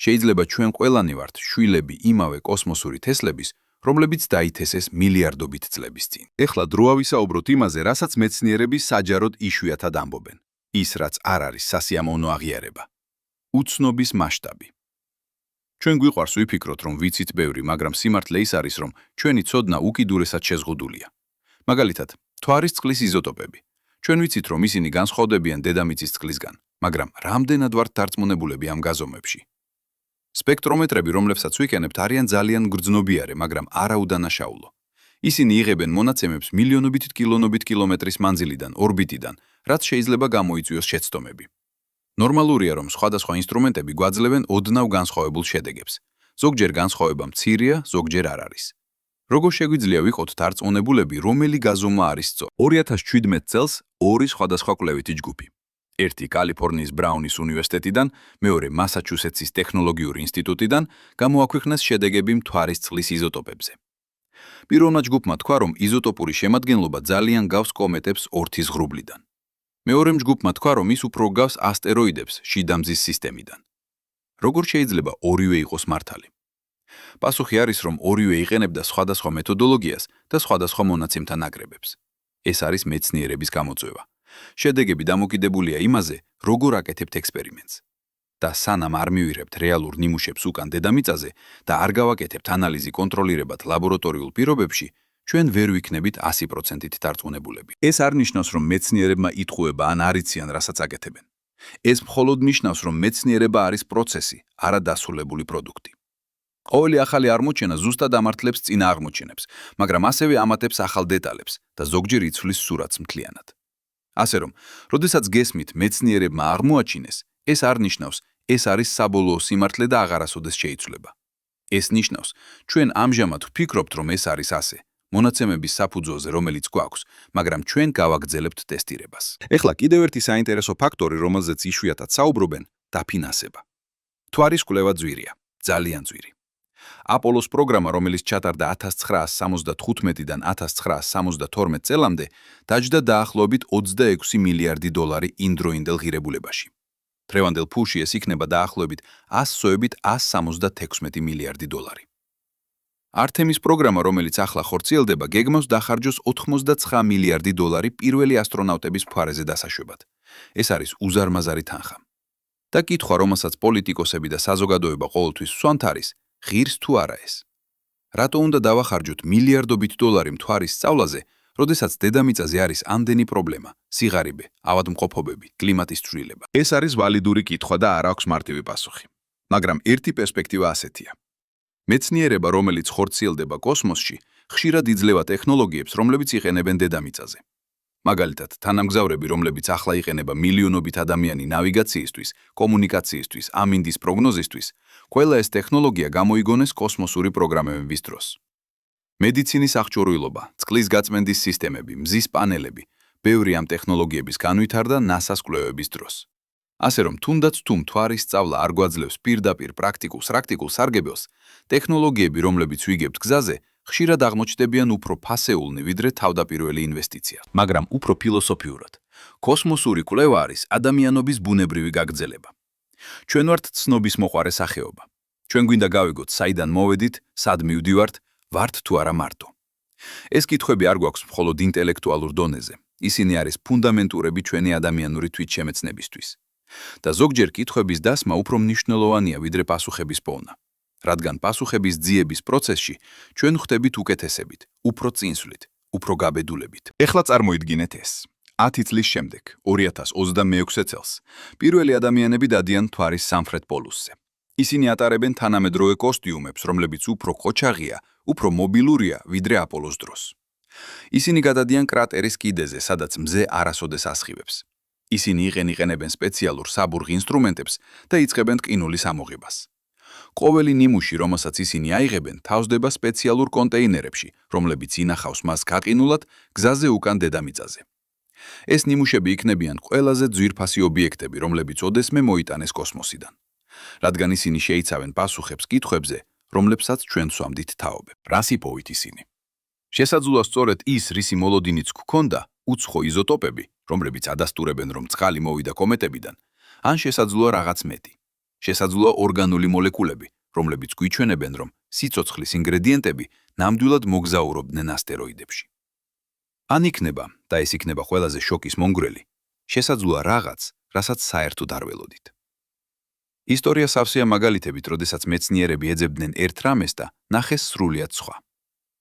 შეიძლება ჩვენ ყველანი ვართ შვილები იმავე კოსმოსური თესლების, რომლებიც დაითესეს მილიარდობით წლების წინ. ეხლა დრო ავისაუბროთ იმაზე, რასაც მეცნიერები საჯაროდ იშვიათად ამბობენ. ის, რაც არ არის სასიამოვნო აღიარება. უცნობის მასშტაბი. ჩვენ გვიყვარს ვიფიქროთ, რომ ვიცით ბევრი, მაგრამ სიმართლე ის არის, რომ ჩვენი ცოდნა უკიდურესად შეზღუდულია. მაგალითად, მთვარის წყლის იზოტოპები. ჩვენ ვიცით, რომ ისინი განსხვავდებიან დედამიწის წყლისგან, მაგრამ რამდენად ვართ დარწმუნებულები ამ გაზომებში? სპექტრომეტრები, რომლებსაც ვიკენებთ, არიან ძალიან გრძნობიარე, მაგრამ არაუდანაშაულო. ისინი იღებენ მონაცემებს მილიონობით კილომეტრის მანძილიდან, ორბიტიდან, რაც შეიძლება გამოიწვიოს შეცდომები. ნორმალურია, რომ სხვადასხვა ინსტრუმენტები გვაძლევენ ოდნავ განსხვავებულ შედეგებს. ზოგჯერ განსხვავება მცირეა, ზოგჯერ არ არის. როგორ შეგვიძლია ვიყოთ დარწმუნებულები, რომელი გაზომა არის სწორი? 2017 წელს ორი სხვადასხვა კვლევითი ჯგუფი. ერთი კალიფორნიის ბრაუნის უნივერსიტეტიდან, მეორე მასაჩუსეტსის ტექნოლოგიური ინსტიტუტიდან გამოაქვეყნეს შედეგები მთვარის წყლის იზოტოპებზე. პირველმა ჯგუფმა თქვა, რომ იზოტოპური შემადგენლობა ძალიან გავს კომეტებს ორთის ღრუბლიდან. მეორემ ჯგუფმა თქვა, რომ ის უფრო გავს ასტეროიდებს შიდა მზის სისტემიდან. როგორ შეიძლება ორივე იყოს მართალი? პასუხი არის, რომ ორივე იყენებდა სხვადასხვა მეთოდოლოგიას და სხვადასხვა მონაცემთან ნაკრებებს. ეს არის მეცნიერების გამოწვევა. შედეგები დამოკიდებულია იმაზე, როგორ აკეთებთ ექსპერიმენტს. და სანამ არ მივიღებთ რეალურ ნიმუშებს უკან დედამიწაზე და არ გავაკეთებთ ანალიზი კონტროლირებად ლაბორატორიულ პირობებში, ჩვენ ვერ ვიქნებით 100%-ით დარწმუნებულები. ეს არ ნიშნავს, რომ მეცნიერებმა იტყუება ან არ იციან, რასაც აკეთებენ. ეს მხოლოდ ნიშნავს, რომ მეცნიერება არის პროცესი, არა დასრულებული პროდუქტი. ყოველი ახალი აღმოჩენა ზუსტად ამართლებს წინა აღმოჩენებს, მაგრამ ასევე ამატებს ახალ დეტალებს და ზოგჯერ იცვლის სურათს მთლიანად. ასე რომ, როდესაც გესმით მეცნიერებმა აღმოაჩინეს, ეს არ ნიშნავს, ეს არის საბოლოო სიმართლე და აღარასოდეს შეიცვლება. ეს ნიშნავს, ჩვენ ამჟამად ვფიქრობთ, რომ ეს არის ასე, მონაცემების საფუძველზე, რომელიც გვაქვს, მაგრამ ჩვენ გავაგრძელებთ ტესტირებას. ეხლა კიდევ ერთი საინტერესო ფაქტორი, რომელზეც იშვიათად საუბრობენ, დაფინანსება. მთვარის კვლევა ძვირია, ძალიან ძვირი. აპოლოს პროგრამა, რომელიც ჩატარდა 1975-დან 1972 წელამდე, დაჯდა დაახლოებით 26 მილიარდი დოლარი იმდროინდელ ღირებულებაში. დღევანდელ ფულში ეს იქნება დაახლოებით 100-176 მილიარდი დოლარი. ართემის პროგრამა, რომელიც ახლა ხორციელდება, გეგმავს დახარჯოს 89 მილიარდი დოლარი პირველი ასტრონავტების მთვარეზე დასაშვებად. ეს არის უზარმაზარი თანხა. და კითხვა, რომელსაც პოლიტიკოსები და საზოგადოება ყოველთვის ვსვამთ არის, ღირს თუ არა ეს? რატო უნდა დავახარჯოთ მილიარდობით დოლარი მთვარის სწავლაზე, როდესაც დედამიწაზე არის ამდენი პრობლემა, სიღარიბე, ავადმყოფობები, კლიმატის ცვლილება? ეს არის ვალიდური კითხვა და არ აქვს მარტივი პასუხი. მაგრამ ერთი პერსპექტივა ასეთია. მეცნიერება, რომელიც ხორციელდება კოსმოსში, ხშირად იძლევა ტექნოლოგიებს, რომლებიც იყენებენ დედამიწაზე. მაგალითად, თანამგზავრები, რომლებიც ახლა იყენება მილიონობით ადამიანი ნავიგაციისთვის, კომუნიკაციისთვის, ამინდის პროგნოზისთვის, ყველა ეს ტექნოლოგია გამოიგონეს კოსმოსური პროგრამების დროს. მედიცინის აღჭურვილობა, წყლის გაწმენდის სისტემები, მზის პანელები, ბევრი ამ ტექნოლოგიების განვითარდა NASA-ს კვლევების დროს. ასე რომ, თუნდაც თუ მთვარის სწავლა არ გვაძლევს პირდაპირ პრაქტიკულ სარგებელს, ტექნოლოგიები, რომლებიც ვიგებთ გზაზე, ხშირად აღმოჩნდებიან უფრო ფასეულნი, ვიდრე თავდაპირველი ინვესტიცია. მაგრამ უფრო ფილოსოფიურად, კოსმოსური კვლევა არის ადამიანობის ბუნებრივი გაგრძელება. ჩვენ ვართ ცნობის მოყვარე სახეობა. ჩვენ გვინდა გავიგოთ, საიდან მოვედით, სად მივდივართ, ვართ თუ არა მარტო. ეს კითხვები არ გვაქვს მხოლოდ ინტელექტუალურ დონეზე. ისინი არის ფუნდამენტურები ჩვენი ადამიანური თვითშემეცნებისთვის. და ზოგჯერ კითხვების დასმა უფრო მნიშვნელოვანია, ვიდრე პასუხების პოვნა. რადგან პასუხების ძიების პროცესში ჩვენ ხვდებით უკეთესებით, უფრო წინსვლით, უფრო გაბედულებით. ეხლა წარმოიდგინეთ ეს. 10 წლის შემდეგ, 2026 წელს, პირველი ადამიანები დადიან მთვარის სამხრეთ პოლუსზე. ისინი ატარებენ თანამედროვე კოსტიუმებს, რომლებიც უფრო ყოჩაღია, უფრო მობილურია, ვიდრე აპოლოს დროს. ისინი გადადიან კრატერის კიდეზე, სადაც მზე არასოდეს ასხივებს. ისინი იყენებენ სპეციალურ საბურღ ინსტრუმენტებს და იწყებენ ტკინულის ამოღებას. ყოველი ნიმუში, რომელსაც ისინი აიღებენ, თავსდება სპეციალურ კონტეინერებში, რომლებიც ინახავს მას გაყინულად გზაზე უკან დედამიწაზე. ეს ნიმუშები იქნებიან ყველაზე ძვირფასი ობიექტები, რომლებიც ოდესმე მოიტანეს კოსმოსიდან. რადგან ისინი შეიცავენ პასუხებს კითხვებზე, რომლებსაც ჩვენ ვსვამდით თაობებ. რას იპოვით ისინი? შესაძლოა სწორედ ის, რისი მოლოდინიც გქონდა, უცხო იზოტოპები, რომლებიც ადასტურებენ, რომ წყალი მოვიდა კომეტებიდან, ან შესაძლოა რაღაც მეტი. შესაძლოა ორგანული მოლეკულები, რომლებიც გვიჩვენებენ, რომ სიცოცხლის ინგრედიენტები ნამდვილად მოგზაურობდნენ ასტეროიდებში. ან იქნება, და ეს იქნება ყველაზე შოკის მონგვრელი, შესაძლოა რაღაც, რასაც საერთოდ არ ველოდით. ისტორია სავსეა მაგალითებით, როდესაც მეცნიერები ეძებდნენ ერთ რამეს და ნახეს სრულიად სხვა.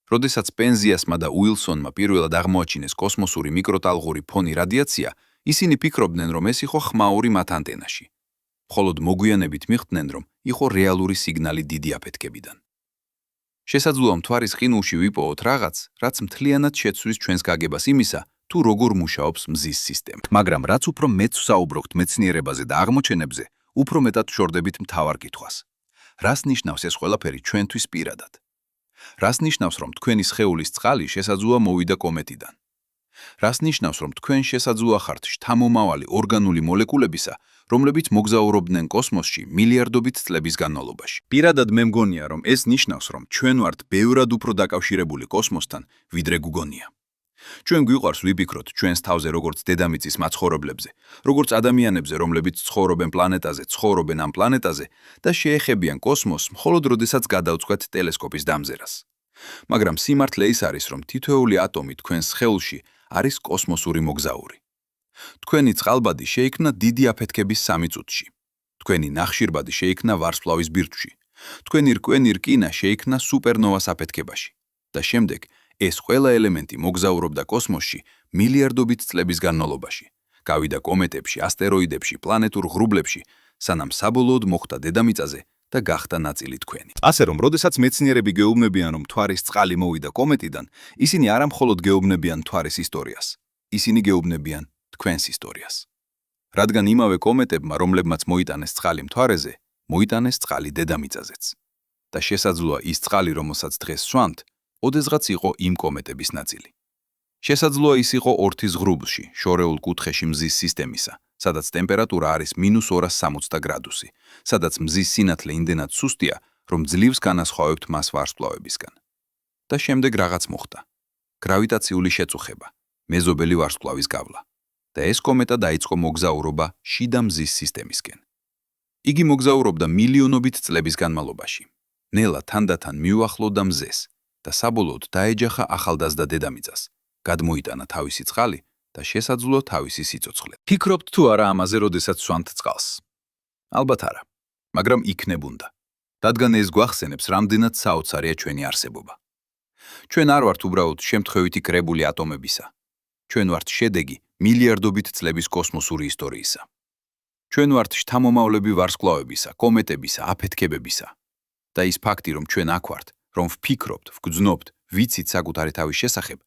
როდესაც პენზიასმა და უილსონმა პირველად აღმოაჩინეს კოსმოსური მიკროტალღური ფონი რადიაცია, ისინი ფიქრობდნენ, რომ ეს იყო ხმაური მათ ანტენაში. მხოლოდ მოგვიანებით მიხვდნენ, რომ იყო რეალური სიგნალი დიდი აფეთქებიდან. შესაძლოა მთვარის ყინულში ვიპოვოთ რაღაც, რაც მთლიანად შეცვლის ჩვენს გაგებას იმისა, თუ როგორ მუშაობს მზის სისტემა. მაგრამ რაც უფრო მეტ ვსაუბრობთ მეცნიერებაზე და აღმოჩენებზე, უფრო მეტად ვშორდებით მთავარ კითხვას. რას ნიშნავს ეს ყველაფერი ჩვენთვის პირადად? რას ნიშნავს, რომ თქვენი სხეულის წყალი შესაძლოა მოვიდა კომეტიდან? რას ნიშნავს, რომ თქვენ შესაძლოა ხართ შთამომავალი ორგანული მოლეკულებისა, რომლებიც მოგზაურობდნენ კოსმოსში მილიარდობით წლების განმავლობაში? პირადად მე მგონია, რომ ეს ნიშნავს, რომ ჩვენ ვართ ბევრად უფრო დაკავშირებული კოსმოსთან, ვიდრე გგონია. ჩვენ გვიყვარს ვიფიქროთ ჩვენს თავზე როგორც დედამიწის მაცხოვრებლებზე, როგორც ადამიანებზე, რომლებიც ცხოვრობენ პლანეტაზე, ცხოვრობენ ამ პლანეტაზე და შეეხებიან კოსმოსს მხოლოდ როდესაც გადავწყვეტ ტელესკოპის დამზერას. მაგრამ სიმართლე ის არის, რომ თითოეული ატომი თქვენს სხეულში არის კოსმოსური მოგზაური. თქვენი წყალბადი შეიქმნა დიდი აფეთქების 3 წუთში. თქვენი ნახშირბადი შეიქმნა ვარსფლავის ბირთვში. თქვენი რკვენი რკინა შეიქმნა სუპერნოვას აფეთქებაში. და შემდეგ ეს ყველა ელემენტი მოგზაურობდა კოსმოსში მილიარდობით წლების განმავლობაში. გავიდა კომეტებში, ასტეროიდებში, პლანეტურ ღრუბლებში, სანამ საბოლოოდ მოხვდა დედამიწაზე და გახდა ნაწილი თქვენი. ასე რომ, როდესაც მეცნიერები გეუბნებიან, რომ მთვარის წყალი მოვიდა კომეტიდან, ისინი არა მხოლოდ გეუბნებიან მთვარის ისტორიას, ისინი გეუბნებიან თქვენს ისტორიას. რადგან იმავე კომეტებმა, რომლებმაც მოიტანეს წყალი მთვარეზე, მოიტანეს წყალი დედამიწაზეც. და შესაძლოა ის წყალი, რომელსაც დღეს სვამთ, ოდესღაც იყო იმ კომეტების ნაწილი. შესაძლოა ის იყო ორთის ღრუბლში, შორეულ კუთხეში მზის სისტემისა, სადაც ტემპერატურა არის -260 გრადუსი, სადაც მზის სინათლე იმდენად სუსტია, რომ ძლივს განასხვავებთ მას ვარსკვლავებისგან. და შემდეგ რაღაც მოხდა. გრავიტაციული შეწუხება, მეზობელი ვარსკვლავის გავლა. და ეს კომეტა დაიწყო მოგზაურობა შიდა მზის სისტემისკენ. იგი მოგზაურობდა მილიონობით წლების განმავლობაში. ნელა თანდათან მიუახლოვდა მზეს და საბოლოოდ დაეჯახა ახალდაზრდა დედამიწას. გადმოიტანა თავისი წყალი და შესაძლოა თავისი სიცოცხლე. ფიქრობთ თუ არა ამაზე, როდესაც სვამთ წყალს? ალბათ არა, მაგრამ იქნებ უნდა. რადგან ეს გვახსენებს, რამდენად საოცარია ჩვენი არსებობა. ჩვენ არ ვართ უბრალოდ შემთხვევითი კრებული ატომებისა. ჩვენ ვართ შედეგი მილიარდობით წლების კოსმოსური ისტორიისა. ჩვენ ვართ შთამომავლები ვარსკვლავებისა, კომეტებისა, აფეთქებებისა. და ის ფაქტი, რომ ჩვენ აქ ვართ, რომ ვფიქრობთ, ვგრძნობთ, ვიცით საკუთარი თავის შესახებ,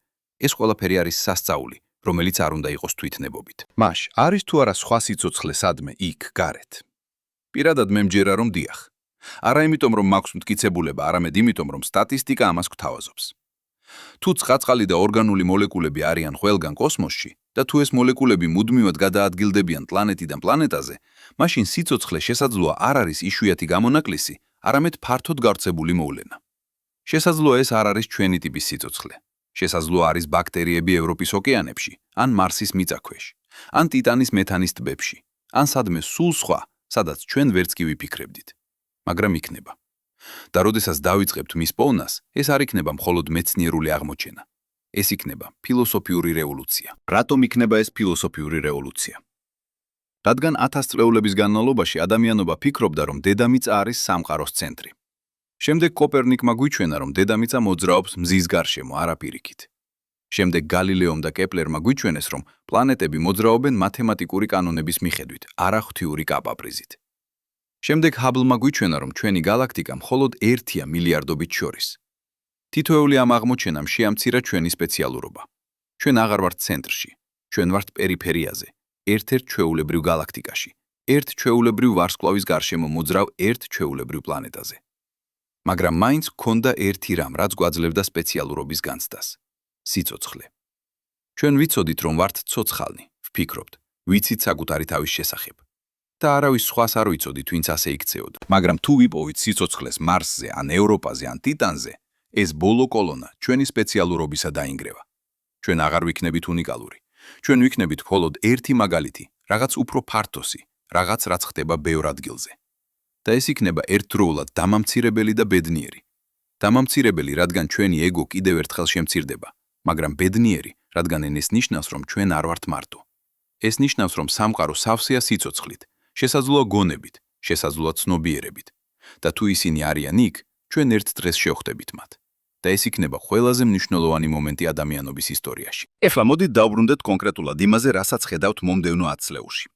ეს ყველაფერი არის სასწაული, რომელიც არ უნდა იყოს თვითნებობით. მაშ, არის თუ არა სხვა სიცოცხლე სადმე იქ გარეთ? პირადად მე მჯერა, რომ დიახ. არა იმიტომ, რომ მაქვს მტკიცებულება, არამედ იმიტომ, რომ სტატისტიკა ამას გვთავაზობს. თუ წყალ და ორგანული მოლეკულები არიან ყველგან კოსმოსში და თუ ეს მოლეკულები მუდმივად გადაადგილდებიან პლანეტიდან პლანეტაზე, მაშინ სიცოცხლე შესაძლოა არ არის იშვიათი გამონაკლისი, არამედ ფართოდ გავრცელებული მოვლენა. შესაძლოა ეს არ არის ჩვენი ტიპის სიცოცხლე. შესაძლოა არის ბაქტერიები ევროპის ოკეანებში, ან მარსის მიწაქვეშ, ან ტიტანის მეთანის ტბებში, ან სადმე სულ სხვა, სადაც ჩვენ ვერც კი ვიფიქრებდით. მაგრამ იქნება. და როდესაც დავიწყებთ მის პოვნას, ეს არ იქნება მხოლოდ მეცნიერული აღმოჩენა. ეს იქნება ფილოსოფიური რევოლუცია. რატომ იქნება ეს ფილოსოფიური რევოლუცია? რადგან 1000 წლეულების განმავლობაში ადამიანობა ფიქრობდა, რომ დედამიწა არის სამყაროს ცენტრი. შემდეგ კოპერნიკმა გვიჩვენა, რომ დედამიწა მოძრაობს მზის გარშემო, არა პირიქით. შემდეგ გალილეომ და კეპლერმა გვიჩვენეს, რომ პლანეტები მოძრაობენ მათემატიკური კანონების მიხედვით, არა ღვთიური კაპაპრიზით. შემდეგ ჰაბლმა გვიჩვენა, რომ ჩვენი გალაქტიკა მხოლოდ ერთია მილიარდობით შორის. თითოეული ამ აღმოჩენამ შეამცირა ჩვენი სპეციალურობა. ჩვენ აღარ ვართ ცენტრში, ჩვენ ვართ პერიფერიაზე, ერთ-ერთ ჩვეულებრივ გალაქტიკაში, ერთ ჩვეულებრივ ვარსკვლავის გარშემო მოძრავ ერთ ჩვეულებრივ პლანეტაზე. მაგრამ მაინც გქონდა ერთი რამ, რაც გვაძლევდა სპეციალურობის განცდას. სიცოცხლე. ჩვენ ვიცოდით, რომ ვართ ცოცხალნი, ვფიქრობთ, ვიცით საკუთარი თავის შესახებ. და არავის სხვას არ ვიცოდით, ვინც ასე იქცეოდა. მაგრამ თუ ვიპოვით სიცოცხლეს მარსზე, ან ევროპაზე, ან ტიტანზე, ეს ბოლო კოლონა ჩვენი სპეციალურობისა დაინგრევა. ჩვენ აღარ ვიქნებით უნიკალური. ჩვენ ვიქნებით მხოლოდ ერთი მაგალითი, რაღაც უფრო ფართოსი, რაღაც რაც ხდება ბევრ ადგილზე. და ეს იქნება ერთდროულად დამამცირებელი და ბედნიერი. დამამცირებელი, რადგან ჩვენი ეგო კიდევ ერთხელ შემცირდება, მაგრამ ბედნიერი, რადგან ეს ნიშნავს, რომ ჩვენ არ ვართ მარტო. ეს ნიშნავს, რომ სამყარო სავსეა სიცოცხლით, შესაძლოა გონებით, შესაძლოა ცნობიერებით. და თუ ისინი არიან იქ, ჩვენ ერთ დღეს შევხვდებით მათ. და ეს იქნება ყველაზე მნიშვნელოვანი მომენტი ადამიანობის ისტორიაში. ეხლა მოდით დავბრუნდეთ კონკრეტულად იმაზე, რასაც ხედავთ მომდევნო 10 წლეულში.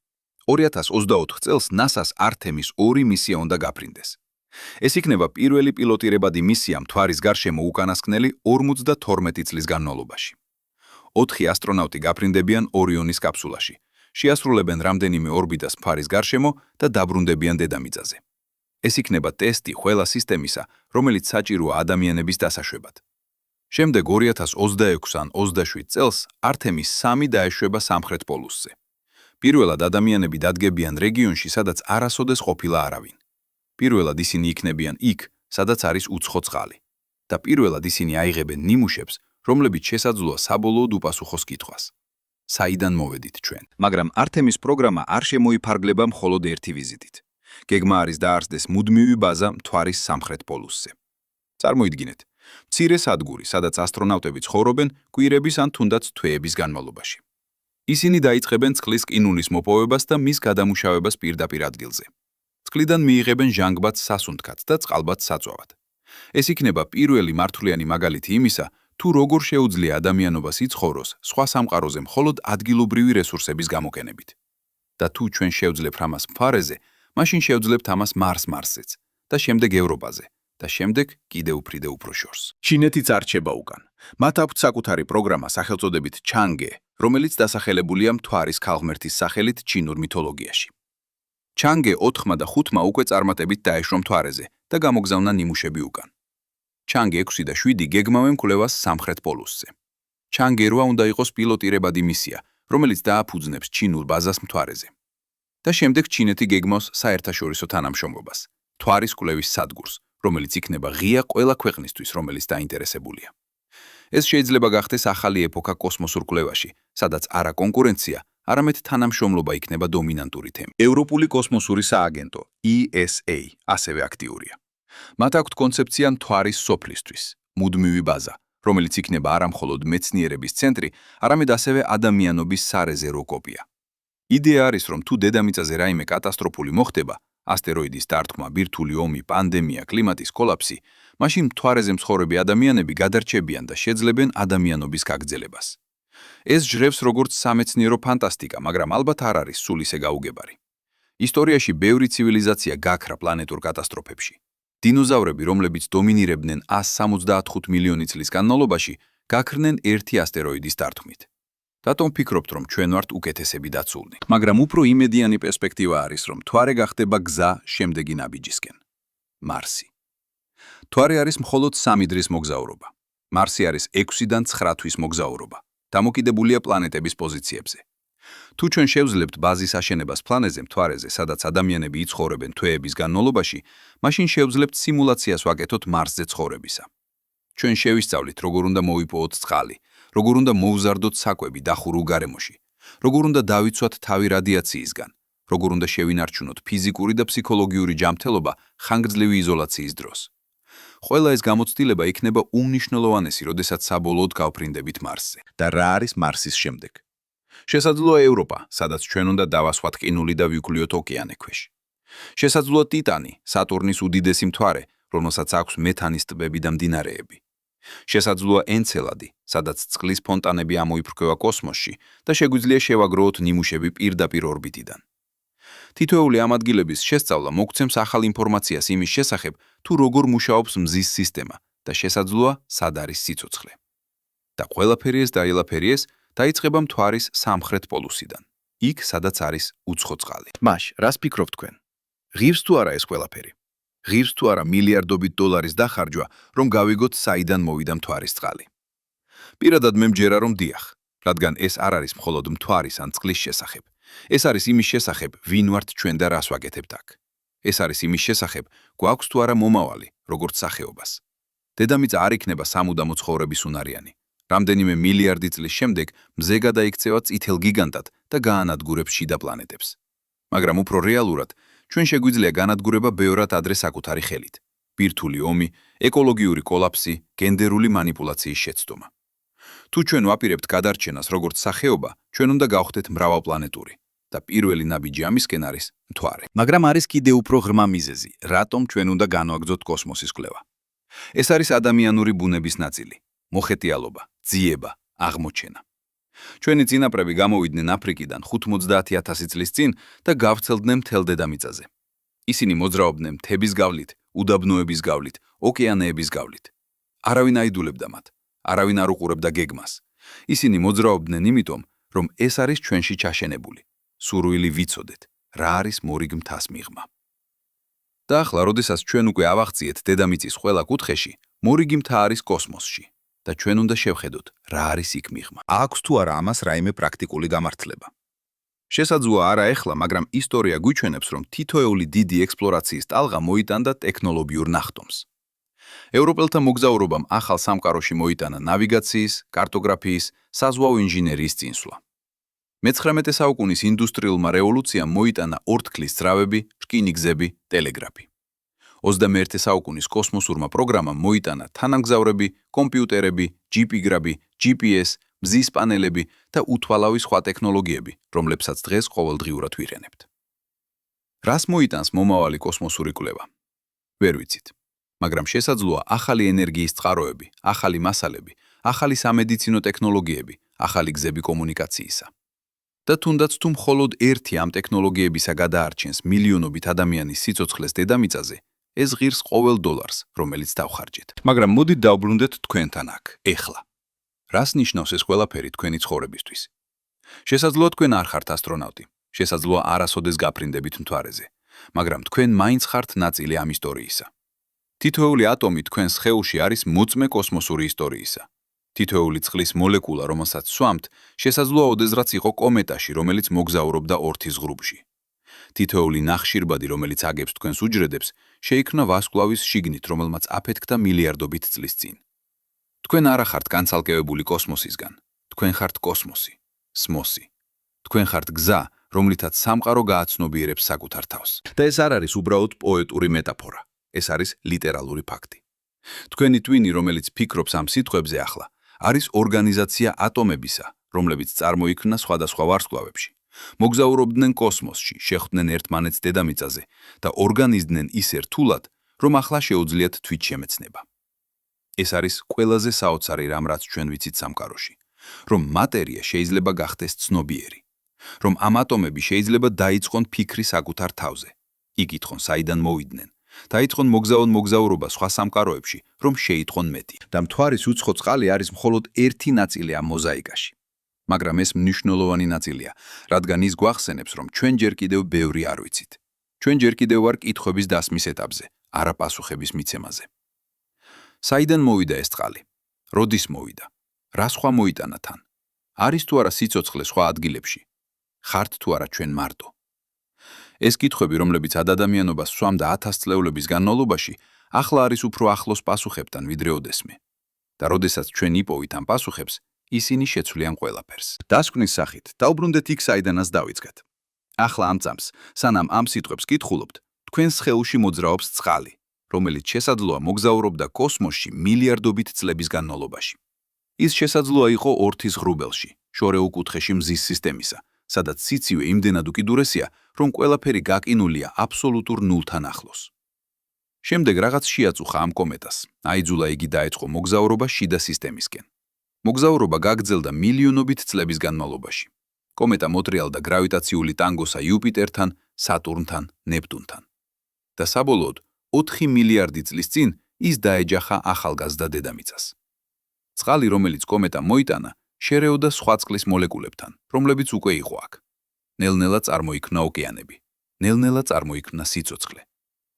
2024 წელს NASA-ს ართემის 2 მისია უნდა გაფრინდეს. ეს იქნება პირველი პილოტირებადი მისია მთვარის გარშემო უკანასკნელი 52 წლის განმავლობაში. 4 ასტრონავტი გაფრინდებიან ორიონის კაფსულაში, შეასრულებენ რამდენიმე ორბიტას მთვარის გარშემო და დაბრუნდებიან დედამიწაზე. ეს იქნება ტესტი ყველა სისტემისა, რომელიც საჭიროა ადამიანების დასაშვებად. შემდეგ 2026 ან 27 წელს ართემის 3 დაეშვება სამხრეთ პოლუსზე. პირველად ადამიანები დადგებიან რეგიონში, სადაც არასოდეს ყოფილა არავინ. პირველად ისინი იქნებიან იქ, სადაც არის უცხო წყალი. და პირველად ისინი აიღებენ ნიმუშებს, რომლებიც შესაძლოა საბოლოოდ უპასუხოს კითხვას. საიდან მოვედით ჩვენ? მაგრამ ართემის პროგრამა არ შემოიფარგლება მხოლოდ ერთი ვიზიტით. გეგმა არის დაარსდეს მუდმივი ბაზა მთვარის სამხრეთ პოლუსზე. წარმოიდგინეთ, მცირე სადგური, სადაც ასტრონავტები ცხოვრობენ კვირების ან თუნდაც თვეების განმავლობაში. ისინი დაიწყებენ წყლის ყინულის მოპოვებას და მის გადამუშავებას პირდაპირ ადგილზე. წყლიდან მიიღებენ ჟანგბადს სასუნთქად და წყალბადს საწვავად. ეს იქნება პირველი მართლიანი მაგალითი იმისა, თუ როგორ შეუძლია ადამიანობას იცხოვროს სხვა სამყაროზე მხოლოდ ადგილობრივი რესურსების გამოყენებით. და თუ ჩვენ შევძლებთ ამას მთვარეზე, მაშინ შევძლებთ ამას მარსზეც და შემდეგ ევროპაზე, და შემდეგ კიდევ უფრო შორს. ჩინეთიც არჩება უკან. მათ აქვთ საკუთარი პროგრამა სახელწოდებით ჩანგე, რომელიც დასახელებულია მთვარის ქალღმერთის სახელით ჩინურ მითოლოგიაში. ჩანგე 4-მა და 5-მა უკვე წარმატებით დაეშვა მთვარეზე და გამოგზავნა ნიმუშები უკან. ჩანგე 6 და 7 გეგმავენ კვლევას სამხრეთ პოლუსზე. ჩანგე 8 უნდა იყოს პილოტირებადი მისია, რომელიც დააფუძნებს ჩინურ ბაზას მთვარეზე. და შემდეგ ჩინეთი გეგმავს საერთაშორისო თანამშრომლობას, მთვარის კვლევის სადგურს, რომელიც იქნება ღია ყველა ქვეყნისთვის, რომელიც დაინტერესებულია. ეს შეიძლება გახდეს ახალი ეპოქა კოსმოსურ კვლევაში, სადაც არა კონკურენცია, არამედ თანამშრომლობა იქნება დომინანტური თემა. ევროპული კოსმოსური სააგენტო ESA ასევე აქტიურია. მათ აქვთ კონცეფცია მთვარის სოფლისთვის, მუდმივი ბაზა, რომელიც იქნება არა მხოლოდ მეცნიერების ცენტრი, არამედ ასევე ადამიანობის სარეზერვო კოპია. იდეა არის, რომ თუ დედამიწაზე რაიმე კატასტროფული მოხდება, ასტეროიდის დარტყმა, ბირთვული ომი, პანდემია, კლიმატის კოლაფსი, მაშინ მთვარეზე მცხოვრები ადამიანები გადარჩებიან და შეძლებენ ადამიანობის გაგრძელებას. ეს ჟრევს როგორც სამეცნიერო ფანტასტიკა, მაგრამ ალბათ არ არის სულ ისე გაუგებარი. ისტორიაში ბევრი ცივილიზაცია გაქრა პლანეტურ კატასტროფებში. დინოზავრები, რომლებიც დომინირებდნენ 175 მილიონი წლის განმავლობაში, გაქრნენ ერთი ასტეროიდის დარტყმით. რატომ ფიქრობთ, რომ ჩვენ ვართ უკეთესები დაცულნი? მაგრამ უფრო იმედიანი პერსპექტივა არის, რომ მთვარე გახდება გზა შემდეგი ნაბიჯისკენ. მარსი. მთვარე არის მხოლოდ 3 დღის მოგზაურობა. მარსი არის 6-დან 9 თვის მოგზაურობა. დამოკიდებულია პლანეტების პოზიციებზე. თუ ჩვენ შევძლებთ ბაზის აშენებას პლანეტზე მთვარეზე, სადაც ადამიანები იცხოვრებენ თვეების განმავლობაში, მაშინ შევძლებთ სიმულაციას ვაკეთოთ მარსზე ცხოვრებისა. ჩვენ შევისწავლით, როგორ უნდა მოვიპოვოთ წყალი, როგორ უნდა მოუზარდოთ საკვები დახურულ გარემოში, როგორ უნდა დავიცვათ თავი რადიაციისგან, როგორ უნდა შევინარჩუნოთ ფიზიკური და ფსიქოლოგიური ჯანმრთელობა ხანგრძლივი იზოლაციის დროს. ყველა ეს გამოცდილება იქნება უმნიშვნელოვანესი, როდესაც საბოლოოდ გავფრინდებით მარსზე. და რა არის მარსის შემდეგ? შესაძლოა ევროპა, სადაც ჩვენ უნდა დავასვათ ყინული და ვიკვლიოთ ოკეანე ქვეშ. შესაძლოა ტიტანი, სატურნის უდიდესი მთვარე, რომელსაც აქვს მეთანის ტბები და მდინარეები. შესაძლოა ენცელადი, სადაც წყლის ფონტანები ამოიფრქვევა კოსმოსში და შეგვიძლია შევაგროვოთ ნიმუშები პირდაპირ ორბიტიდან. თითოეული ამ ადგილების შესწავლა მოგცემს ახალ ინფორმაციას იმის შესახებ, თუ როგორ მუშაობს მზის სისტემა და შესაძლოა სად არის სიცოცხლე. და ყველაფერი ეს დაილაფერიეს დაიწყება მთვარის სამხრეთ პოლუსიდან, იქ სადაც არის უცხო წყალი. მაშ, რას ფიქრობთ თქვენ? ღირს თუ არა ეს ყველაფერი? ღირს თუ არა მილიარდობით დოლარის დახარჯვა, რომ გავიგოთ საიდან მოვიდა მთვარის წყალი? პირადად მე მჯერა, რომ დიახ, რადგან ეს არ არის მხოლოდ მთვარის ან წყლის შესახებ. ეს არის იმის შესახებ, ვინ ვართ ჩვენ და რას ვაკეთებთ აქ. ეს არის იმის შესახებ, გვაქვს თუ არა მომავალი, როგორც სახეობას. დედამიწა არ იქნება სამუდამო ცხოვრების უნარიანი. რამდენიმე მილიარდი წლის შემდეგ მზე გადაიქცევა წითელ გიგანტად და გაანადგურებს შიდა პლანეტებს. მაგრამ უფრო რეალურად, ჩვენ შეგვიძლია განადგურება ბევრად ადრე საკუთარი ხელით. ბირთვული ომი, ეკოლოგიური კოლაფსი, გენდერული манипуляციის შეცდომა. თუ ჩვენ ვაპირებთ გადარჩენას როგორც სახეობა, ჩვენ უნდა გავხდეთ მრავალპლანეტური და პირველი ნაბიჯი ამისკენ არის მთვარე. მაგრამ არის კიდევ უფრო ღრმა მიზეზი, რატომ ჩვენ უნდა განვაგრძოთ კოსმოსის კვლევა. ეს არის ადამიანური ბუნების ნაწილი, მოხეტიალობა, ძიება, აღმოჩენა. ჩვენი წინაპრები გამოვიდნენ აფრიკიდან 50,000 წლის წინ და გავრცელდნენ მთელ დედამიწაზე. ისინი მოძრაობდნენ მთების გავლით, უდაბნოების გავლით, ოკეანეების გავლით. არავინ აიდულებდა მათ, არავინ არ უყურებდა გეგმას. ისინი მოძრაობდნენ იმიტომ, რომ ეს არის ჩვენში ჩაშენებული. სურვილი ვიცოდეთ, რა არის მორიგ მთას მიღმა. და ახლა, როდესაც ჩვენ უკვე ავახციეთ დედამიწის ყველა კუთხეში, მორიგი მთა არის კოსმოსში. და ჩვენ უნდა შევხედოთ, რა არის იქ მიღმა. აქვს თუ არა ამას რაიმე პრაქტიკული გამართლება. შესაძლოა არა ეხლა, მაგრამ ისტორია გვიჩვენებს, რომ თითოეული დიდი ექსპლორაციის ტალღა მოიტანდა ტექნოლოგიურ ნახტომს. ევროპელთა მოგზაურობამ ახალ სამყაროში მოიტანა ნავიგაციის, კარტოგრაფიის, საზღვაო ინჟინერიის წინსვლა. მე-19 საუკუნის ინდუსტრიულმა რევოლუციამ მოიტანა ორთქლის ძრავები, რკინიგზები, ტელეგრაფი. 21 საუკუნის კოსმოსურმა პროგრამამ მოიტანა თანამგზავრები, კომპიუტერები, ჯიპიგრაბი, GPS, მზის პანელები და უთვალავი სხვა ტექნოლოგიები, რომლებსაც დღეს ყოველდღიურად ვიყენებთ. რას მოიტანს მომავალი კოსმოსური კვლევა? ვერ ვიცით. მაგრამ შესაძლოა ახალი ენერგიის წყაროები, ახალი მასალები, ახალი სამედიცინო ტექნოლოგიები, ახალი გზები კომუნიკაციისა. და თუნდაც თუ მხოლოდ ერთი ამ ტექნოლოგიებისა გადაარჩენს მილიონობით ადამიანის სიცოცხლეს დედამიწაზე, ეს ღირს ყოველ დოლარს, რომელიც დავხარჯეთ. მაგრამ მოდით დავბრუნდეთ თქვენთან აქ, ეხლა. რას ნიშნავს ეს ყველაფერი თქვენი ცხოვრებისთვის? შესაძლოა თქვენ არ ხართ ასტრონავტი, შესაძლოა არასოდეს გაფრინდებით მთვარეზე, მაგრამ თქვენ მაინც ხართ ნაწილი ამ ისტორიისა. თითოეული ატომი თქვენს სხეულში არის მოწმე კოსმოსური ისტორიისა. თითოეული წყლის მოლეკულა, რომელსაც სვამთ, შესაძლოა ოდესღაც იყო კომეტაში, რომელიც მოგზაურობდა ორთის ღრუბში. თითოეული ნახშირბადი, რომელიც აგებს თქვენს უჯრედებს, შეიქმნა ვარსკვლავის შიგნით, რომელმაც აფეთქდა მილიარდობით წლის წინ. თქვენ არა ხართ განცალკევებული კოსმოსისგან, თქვენ ხართ კოსმოსი, სმოსი. თქვენ ხართ გზა, რომლითაც სამყარო გააცნობიერებს საკუთარ თავს. და ეს არ არის უბრალოდ პოეტური მეტაფორა, ეს არის ლიტერალური ფაქტი. თქვენი ტვინი, რომელიც ფიქრობს ამ სიტყვებზე ახლა, არის ორგანიზაცია ატომებისა, რომლებიც წარმოიქმნა სხვადასხვა ვარსკვლავებში. მოგზაურობდნენ კოსმოსში, შეხვდნენ ერთმანეთს დედამიწაზე და ორგანიზდნენ ისე რთულად, რომ ახლა შეუძლიათ თვითშემეცნება. ეს არის ყველაზე საოცარი რამ, რაც ჩვენ ვიცით სამყაროში, რომ მატერია შეიძლება გახდეს ცნობიერი, რომ ამ ატომები შეიძლება დაიწყონ ფიქრი საკუთარ თავზე, იკითხონ საიდან მოვიდნენ, დაიწყონ მოგზაურობა სხვა სამყაროებში, რომ შეიტყონ მეტი. და მთვარის უცხო წყალი არის მხოლოდ ერთი ნაწილი ამ მოზაიკაში. მაგრამ ეს მნიშვნელოვანი ნაწილია, რადგან ის გვახსენებს, რომ ჩვენ ჯერ კიდევ ბევრი არ ვიცით. ჩვენ ჯერ კიდევ ვარ კითხვების დასმის ეტაპზე, არა პასუხების მიცემაზე. საიდან მოვიდა ეს წყალი? როდის მოვიდა? რა სხვა მოიტანა თან? არის თუ არა სიცოცხლე სხვა ადგილებში? ხართ თუ არა ჩვენ მარტო? ეს კითხვები, რომლებიც ადამიანობას სვამდა 1000 წლეულების განმავლობაში, ახლა არის უფრო ახლოს პასუხებთან, ვიდრე ოდესმე. და როდესაც ჩვენ იპოვით ამ პასუხებს, ისინი შეცვლიან ყველაფერს. დასკვნის სახით, დაუბრუნდეთ იქ, საიდანაც დავიწყეთ. ახლა ამ წამს, სანამ ამ სიტყვებს კითხულობთ, თქვენ სხეულში მოძრაობს წყალი, რომელიც შესაძლოა მოგზაურობდა კოსმოსში მილიარდობით წლების განმავლობაში. ის შესაძლოა იყო ორთის ღრუბელში, შორეულ კუთხეში მზის სისტემისა, სადაც სიცივე იმდენად უკიდურესია, რომ ყველაფერი გაკინულია აბსოლუტურ ნულთან ახლოს. შემდეგ რაღაც შეაწუხა ამ კომეტას, აიძულა იგი დაეწყო მოგზაურობა შიდა სისტემისკენ. მოგზაურობა გაგრძელდა მილიონობით წლების განმავლობაში. კომეტა მოტრიალდა გრავიტაციული ტანგოსა იუპიტერთან, სატურნთან, ნეპტუნთან. და საბოლოოდ 4 მილიარდი წლის წინ ის დაეჯახა ახალგაზრდა დედამიწას. წყალი, რომელიც კომეტა მოიტანა, შერეოდა სხვა წყლის მოლეკულებთან, რომლებიც უკვე იყო აქ. ნელ-ნელა წარმოიქმნა ოკეანები, ნელ-ნელა წარმოიქმნა სიცოცხლე.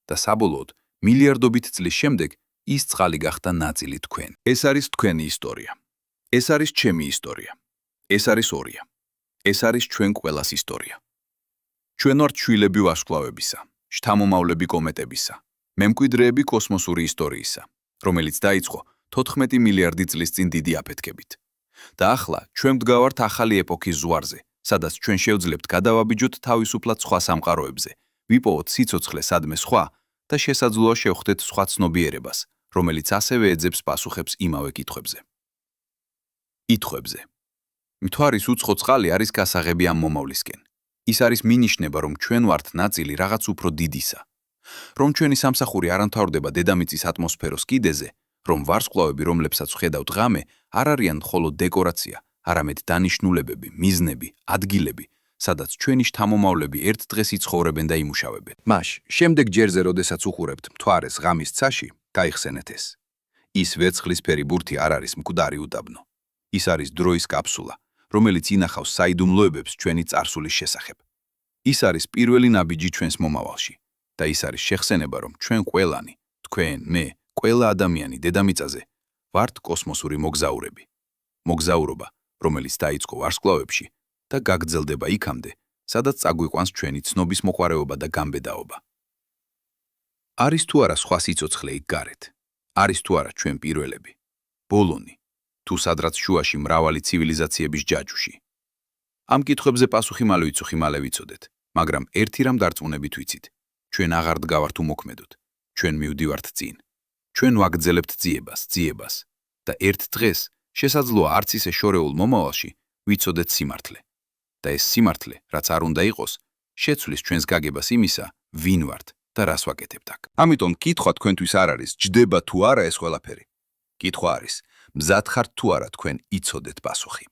და საბოლოოდ, მილიარდობით წლის შემდეგ, ის წყალი გახდა ნაწილი თქვენ. ეს არის თქვენი ისტორია. ეს არის ჩემი ისტორია. ეს არის ორია. ეს არის ჩვენ ყველას ისტორია. ჩვენ ვართ შვილები ვარსკვლავებისა, შთამომავლები კომეტებისა, მემკვიდრეები კოსმოსური ისტორიისა, რომელიც დაიწყო 14 მილიარდი წლის წინ დიდი აფეთქებით. და ახლა ჩვენ ვდგავართ ახალი ეპოქის ზღვარზე, სადაც ჩვენ შევძლებთ გადავაბიჯოთ თავისუფლად სხვა სამყაროებზე, ვიპოვოთ სიცოცხლე სადმე სხვა და შესაძლოა შევხვდეთ სხვა ცნობიერებას, რომელიც ასევე ეძებს პასუხებს იმავე კითხვებზე. ითხვებზე. მთვარის უცხო წყალი არის გასაღები ამ მომავლისკენ. ის არის მინიშნება, რომ ჩვენ ვართ ნაწილი რაღაც უფრო დიდისა. რომ ჩვენი სამსახური არ ამთავრდება დედამიწის ატმოსფეროს კიდეზე, რომ ვარსკვლავები, რომლებსაც ვხედავთ ღამე, არ არიან მხოლოდ დეკორაცია, არამედ დანიშნულებები, მიზნები, ადგილები, სადაც ჩვენი შთამომავლები ერთ დღეს იცხოვრებენ და იმუშავებენ. მას, შემდეგ ჯერზე, როდესაც უხურებთ მთვარეს ღამის ცაში, გაიხსენეთ ეს. ის ვერცხლისფერი ბურთი არ არის მკვდარი უდაბნო. ის არის დროის კაფსულა, რომელიც ინახავს საიდუმლოებებს ჩვენი წარსულის შესახებ. ის არის პირველი ნაბიჯი ჩვენს მომავალში და ის არის შეხსენება, რომ ჩვენ ყველანი, თქვენ, მე, ყველა ადამიანი დედამიწაზე ვართ კოსმოსური მოგზაურები. მოგზაურობა, რომელიც დაიწყო ვარსკვლავებში და გაგრძელდება იქამდე, სადაც წაგვიყვანს ჩვენი ცნობის მოყვარეობა და გამბედაობა. არის თუ არა სხვა სიცოცხლე იქ გარეთ? არის თუ არა ჩვენ პირველები? ბოლონი, თუ სადღაც შუაში მრავალი ცივილიზაციების ჯაჭვში? ამ კითხვებზე პასუხი მალე ვიცოდეთ, მაგრამ ერთი რამ დარწმუნებით ვიცით. ჩვენ აღარ დგავართ უმოქმედოდ, ჩვენ მივდივართ წინ. ჩვენ ვაგრძელებთ ძიებას და ერთ დღეს, შესაძლოა არც ისე შორეულ მომავალში, ვიცოდეთ სიმართლე. და ეს სიმართლე, რაც არ უნდა იყოს, შეცვლის ჩვენს გაგებას იმისა, ვინ ვართ და რას ვაკეთებთ აქ. ამიტომ კითხვა თქვენთვის არ არის, ჯდება თუ არა ეს ყველაფერი. კითხვა არის, მზად ხართ თუ არა თქვენ იცოდეთ პასუხი.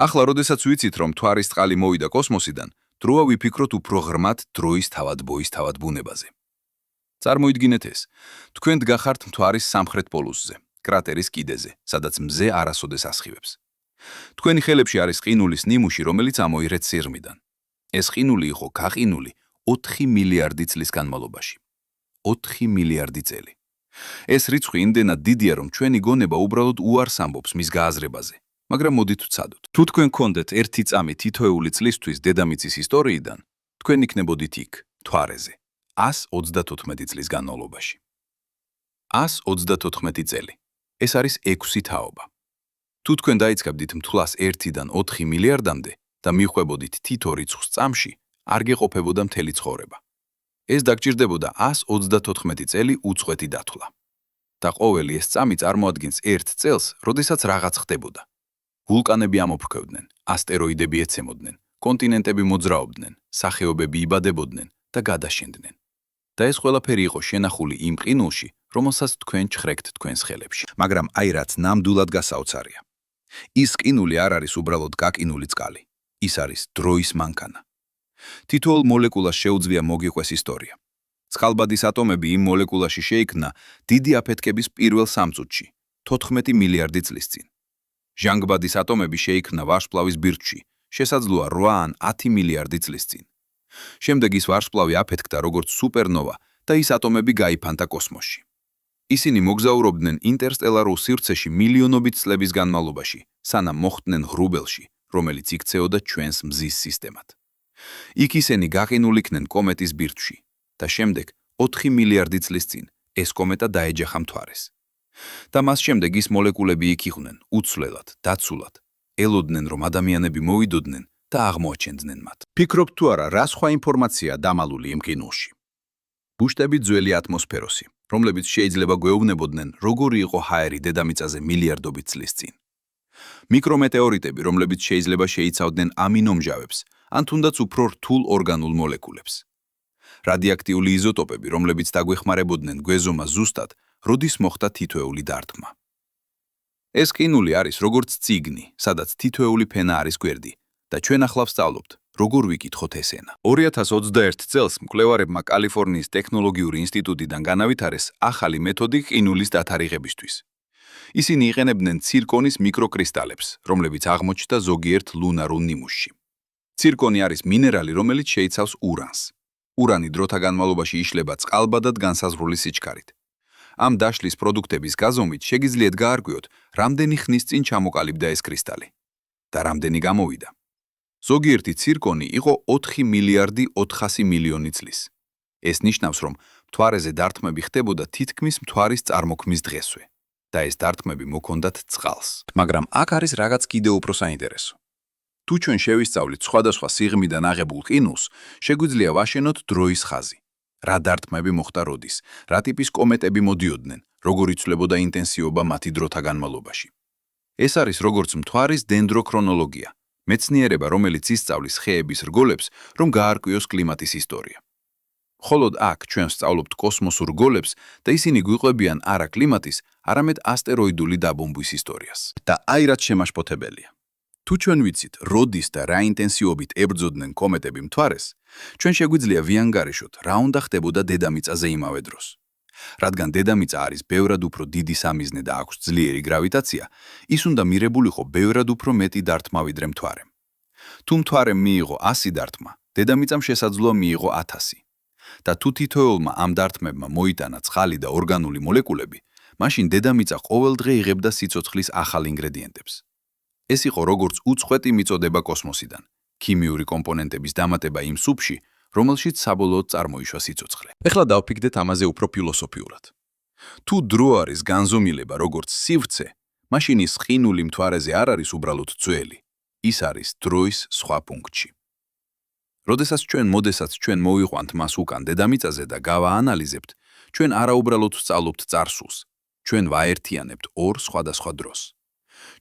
ახლა, როდესაც ვიცით, რომ მთვარის წყალი მოვიდა კოსმოსიდან, დროა ვიფიქროთ უფრო ღრმად დროის თავად ბუნებაზე. წარმოიდგინეთ ეს. თქვენ დგახართ მთვარის სამხრეთ პოლუსზე, კრატერის კიდეზე, სადაც მზე არასოდეს ასხივებს. თქვენი ხელებში არის ყინულის ნიმუში, რომელიც ამოიღეთ სიღრმიდან. ეს ყინული იყო გაყინული 4 მილიარდი წლის განმავლობაში. 4 მილიარდი წელი. ეს რიცხვი იმდენად დიდია, რომ ჩვენი გონება უბრალოდ უარს ამბობს მის გააზრებაზე. მაგრამ მოდით ვცადოთ. თუ თქვენ გქონდეთ 1 წამი თითოეული წლისთვის დედამიწის ისტორიიდან, თქვენ იქნებოდით იქ, მთვარეზე, 134 წლის განმავლობაში. 134 წელი. ეს არის 6 თაობა. თუ თქვენ დაიწყებდით მთვლას 1-დან 4 მილიარდამდე და მიხვებოდით თითო რიცხვს წამში, არ გეყოფებოდა მთელი ცხოვრება. ეს დაგჭირდებოდა 134 წელი უწყვეტი დათვლა. და ყოველი ეს წამი წარმოადგენს 1 წელს, როდესაც რაღაც ხდებოდა. ვულკანები ამოფრქვევდნენ, ასტეროიდები ეცემოდნენ, კონტინენტები მოძრაობდნენ, სახეობები იბადებოდნენ და გადაშენდნენ. და ეს ყველაფერი იყო შენახული იმ ყინულში, რომელსაც თქვენ ჩხრეკთ თქვენს ხელებში. მაგრამ აი რაც ნამდვილად გასაოცარია. ის ყინული არ არის უბრალოდ გაკინული წყალი. ის არის დროის მანქანა. თითოეულ მოლეკულას შეუძლია მოგიყვეს ისტორია. წყალბადის ატომები იმ მოლეკულაში შეიქმნა დიდი აფეთქების პირველ 3 წუთში, 14 მილიარდი წლის წინ. ჟანგბადის ატომები შეიქმნა ვარსკვლავის ბირთვში, შესაძლოა 8 ან 10 მილიარდი წლის წინ. შემდეგ ის ვარსკვლავი აფეთქდა როგორც სუპერნოვა და ის ატომები გაიფანტა კოსმოსში. ისინი მოგზაურობდნენ ინტერსტელარულ სივრცეში მილიონობით წლების განმავლობაში, სანამ მოხვდნენ ღრუბელში, რომელიც იქცეოდა ჩვენს მზის სისტემად. იქ ისინი გაყინულ იქნენ კომეტის ბირთვში და შემდეგ 4 მილიარდი წლის წინ ეს კომეტა დაეჯახა მთვარეს. და მას შემდეგ ის მოლეკულები იქ იყვნენ, უცვლელად, დაცულად, ელოდნენ რომ ადამიანები მოვიდოდნენ და აღმოაჩენდნენ მათ. ფიქრობთ თუ არა, რა სხვა ინფორმაცია დამალული იმ ყინულში? ბუშტები ძველი ატმოსფეროსი, რომლებიც შეიძლება გვეუბნებოდნენ, როგორი იყო ჰაერი დედამიწაზე მილიარდობით წლის წინ. მიკრომეტეორიტები, რომლებიც შეიძლება შეიცავდნენ ამინომჟავებს, ან თუნდაც უფრო რთულ ორგანულ მოლეკულებს. რადიაქტიული იზოტოპები, რომლებიც დაგვეხმარებოდნენ გვეზომა ზუსტად, როდის მოხდა თითოეული დარტყმა. ეს ყინული არის როგორც წიგნი, სადაც თითოეული ფენა არის გვერდი და ჩვენ ახლა ვსწავლობთ, როგორ ვიკითხოთ ეს ენა. 2021 წელს მკვლევარებმა კალიფორნიის ტექნოლოგიური ინსტიტუტიდან განავითარეს ახალი მეთოდი ყინულის დათარიღებისთვის. ისინი იყენებდნენ ცირკონის მიკროკრისტალებს, რომლებიც აღმოჩნდა ზოგიერთ ლუნარულ ნიმუშში. ცირკონი არის მინერალი, რომელიც შეიცავს ურანს. ურანი დროთა განმავლობაში იშლება წყალბადად განსაზღვრული სიჩქარით. ამ დაშლის პროდუქტების გაზომვით შეგიძლიათ გაარკვიოთ, რამდენი ხნის წინ ჩამოყალიბდა ეს კრისტალი და რამდენი გამოვიდა. ზოგიერთი ცირკონი იყო 4 მილიარდი 400 მილიონი წლის. ეს ნიშნავს, რომ მთვარეზე დარტყმები ხდებოდა თითქმის მთვარის წარმოქმნის დღესვე და ეს დარტყმები მოქონდათ წყალს. მაგრამ აქ არის რაღაც კიდევ უფრო საინტერესო. თუ ჩვენ შევისწავლით სხვადასხვა სიღრმიდან აღებულ ყინულს, შეგვიძლია ვაშენოთ დროის ხაზი. რა დარტყმები მოხდა როდის, რა ტიპის კომეტები მოდიოდნენ, როგორ იცვლებოდა ინტენსივობა მათი დროთა განმავლობაში. ეს არის როგორც მთვარის დენდროქრონოლოგია, მეცნიერება, რომელიც ისწავლის ხეების რგოლებს, რომ გაარკვიოს კლიმატის ისტორია. ხოლო აქ ჩვენ ვსწავლობთ კოსმოსურ რგოლებს და ისინი გვიყვებიან არა კლიმატის, არამედ ასტეროიდული დაბომბვის ისტორიას. და აი რაც შემაშფოთებელია. თუ ჩვენ ვიცით, როდის და რა ინტენსივობით ებრძოდნენ კომეტები მთვარეს, ჩვენ შეგვიძლია ვიანგარიშოთ, რა უნდა ხდებოდა დედამიწაზე იმავე დროს. რადგან დედამიწა არის ბევრად უფრო დიდი სამიზნე და აქვს ძლიერი გრავიტაცია, ის უნდა მირებულიყო ბევრად უფრო მეტი დარტყმა ვიდრე მთვარემ. თუ მთვარემ მიიღო 100 დარტყმა, დედამიწამ შესაძლოა მიიღო 1000. და თუ თითოეულმა ამ დარტყმებმა მოიტანა წყალი და ორგანული მოლეკულები, მაშინ დედამიწა ყოველდღე იღებდა სიცოცხლის ახალ ინგრედიენტებს. ეს იყო როგორც უწყვეტი მიწოდება კოსმოსიდან, ქიმიური კომპონენტების დამატება იმ სუფში, რომელშიც საბოლოოდ წარმოიშვა სიცოცხლე. ეხლა დავფიქრდეთ ამაზე უფრო ფილოსოფიურად. თუ დრო არის განზომილება როგორც სივრცე, მაშინ ის ყინული მთვარეზე არ არის უბრალოდ ძველი, ის არის დროის სხვა პუნქტში. როდესაც ჩვენ მოვიყვანთ მას უკან დედამიწაზე და გავაანალიზებთ, ჩვენ არაუბრალოდ ვსწავლობთ წარსულს, ჩვენ ვაერთიანებთ ორ სხვადასხვა დროს.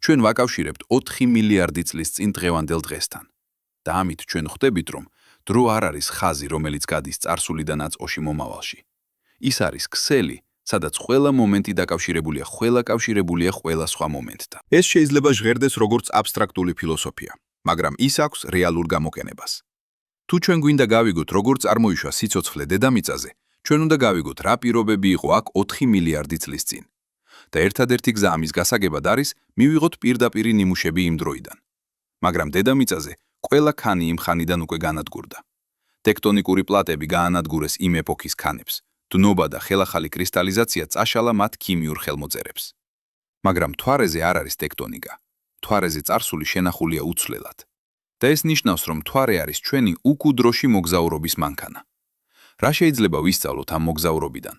ჩვენ ვაკავშირებთ 4 მილიარდი წლის წინ დღევანდელ დღესთან. და ამით ჩვენ ხვდებით, რომ დრო არ არის ხაზი, რომელიც გადის წარსულიდან აწმყოში მომავალში. ის არის ქსელი, სადაც ყველა მომენტი დაკავშირებულია ყველა სხვა მომენტთან. ეს შეიძლება ჟღერდეს როგორც აბსტრაქტული ფილოსოფია, მაგრამ ის აქვს რეალურ გამოყენებას. თუ ჩვენ გვინდა გავიგოთ, როგორ წარმოიშვა სიცოცხლე დედამიწაზე, ჩვენ უნდა გავიგოთ, რა პირობები იყო აქ 4 მილიარდი წლის წინ. და ერთადერთი გზა ამის გასაგებად არის მივიღოთ პირდაპირი ნიმუშები იმ დროიდან. მაგრამ დედამიწაზე ყველა ქანი იმ ხანიდან უკვე განადგურდა. ტექტონიკური პლატები გაანადგურეს იმ ეპოქის ქანებს. დნობა და ხელახალი კრისტალიზაცია წაშალა მათ ქიმიურ ხელმოწერებს. მაგრამ მთვარეზე არ არის ტექტონიკა. მთვარეზე წარსული შენახულია უცვლელად. და ეს ნიშნავს, რომ მთვარე არის ჩვენი უკუდროში მოგზაურობის მანქანა. რა შეიძლება ვისწავლოთ ამ მოგზაურობიდან?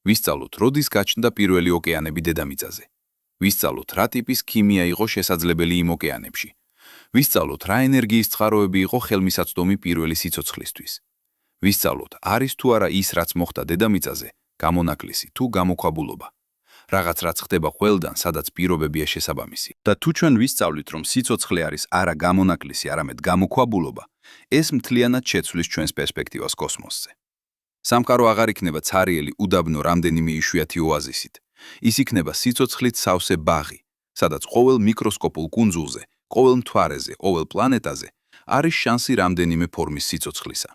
ვისწავლოთ, როდის გაჩნდა პირველი ოკეანები დედამიწაზე. ვისწავლოთ, რა ტიპის ქიმია იყო შესაძლებელი იმ ოკეანებში. ვისწავლოთ, რა ენერგიის წყაროები იყო ხელმისაწვდომი პირველი სიცოცხლისთვის. ვისწავლოთ, არის თუ არა ის, რაც მოხდა დედამიწაზე, გამონაკლისი თუ გამოქვაბულობა. რაღაც რაც ხდება ყველგან, სადაც პირობებია შესაბამისი. და თუ ჩვენ ვისწავლით, რომ სიცოცხლე არის არა გამონაკლისი, არამედ გამოქვაბულობა, ეს მთლიანად შეცვლის ჩვენს პერსპექტივას კოსმოსზე. სამყარო აღარ იქნება ცარიელი უდაბნო რამდენიმე იშვიათი ოაზისით. ის იქნება სიცოცხლით სავსე ბაღი, სადაც ყოველ მიკროსკოპულ კუნძულზე, ყოველ მთვარეზე, ყოველ პლანეტაზე არის შანსი რამდენიმე ფორმის სიცოცხლისა.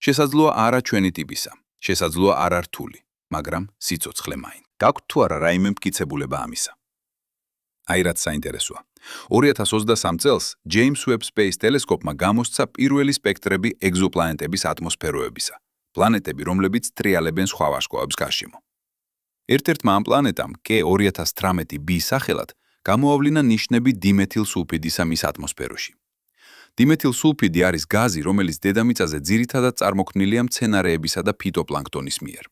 შესაძლოა არა ჩვენი ტიპისა, შესაძლოა არ რთული, მაგრამ სიცოცხლე მაინც. გაქვთ თუ არა რაიმე მტკიცებულება ამისა? აი რაც საინტერესოა. 2023 წელს James Webb Space ტელესკოპმა გამოსცა პირველი სპექტრები ეგზოპლანეტების ატმოსფეროებისა, პლანეტები, რომლებიც ტრიალებენ სხვა ვარსკვლავებს გარშემო. ერთ-ერთმა ამ პლანეტამ K2018b სახელად გამოავლინა ნიშნები დიმეთილსულფიდისა მის ატმოსფეროში. დიმეთილსულფიდი არის გაზი, რომელიც დედამიწაზე ძირითადად წარმოქმნილია მცენარეებისა და ფიტოპლანქტონის მიერ.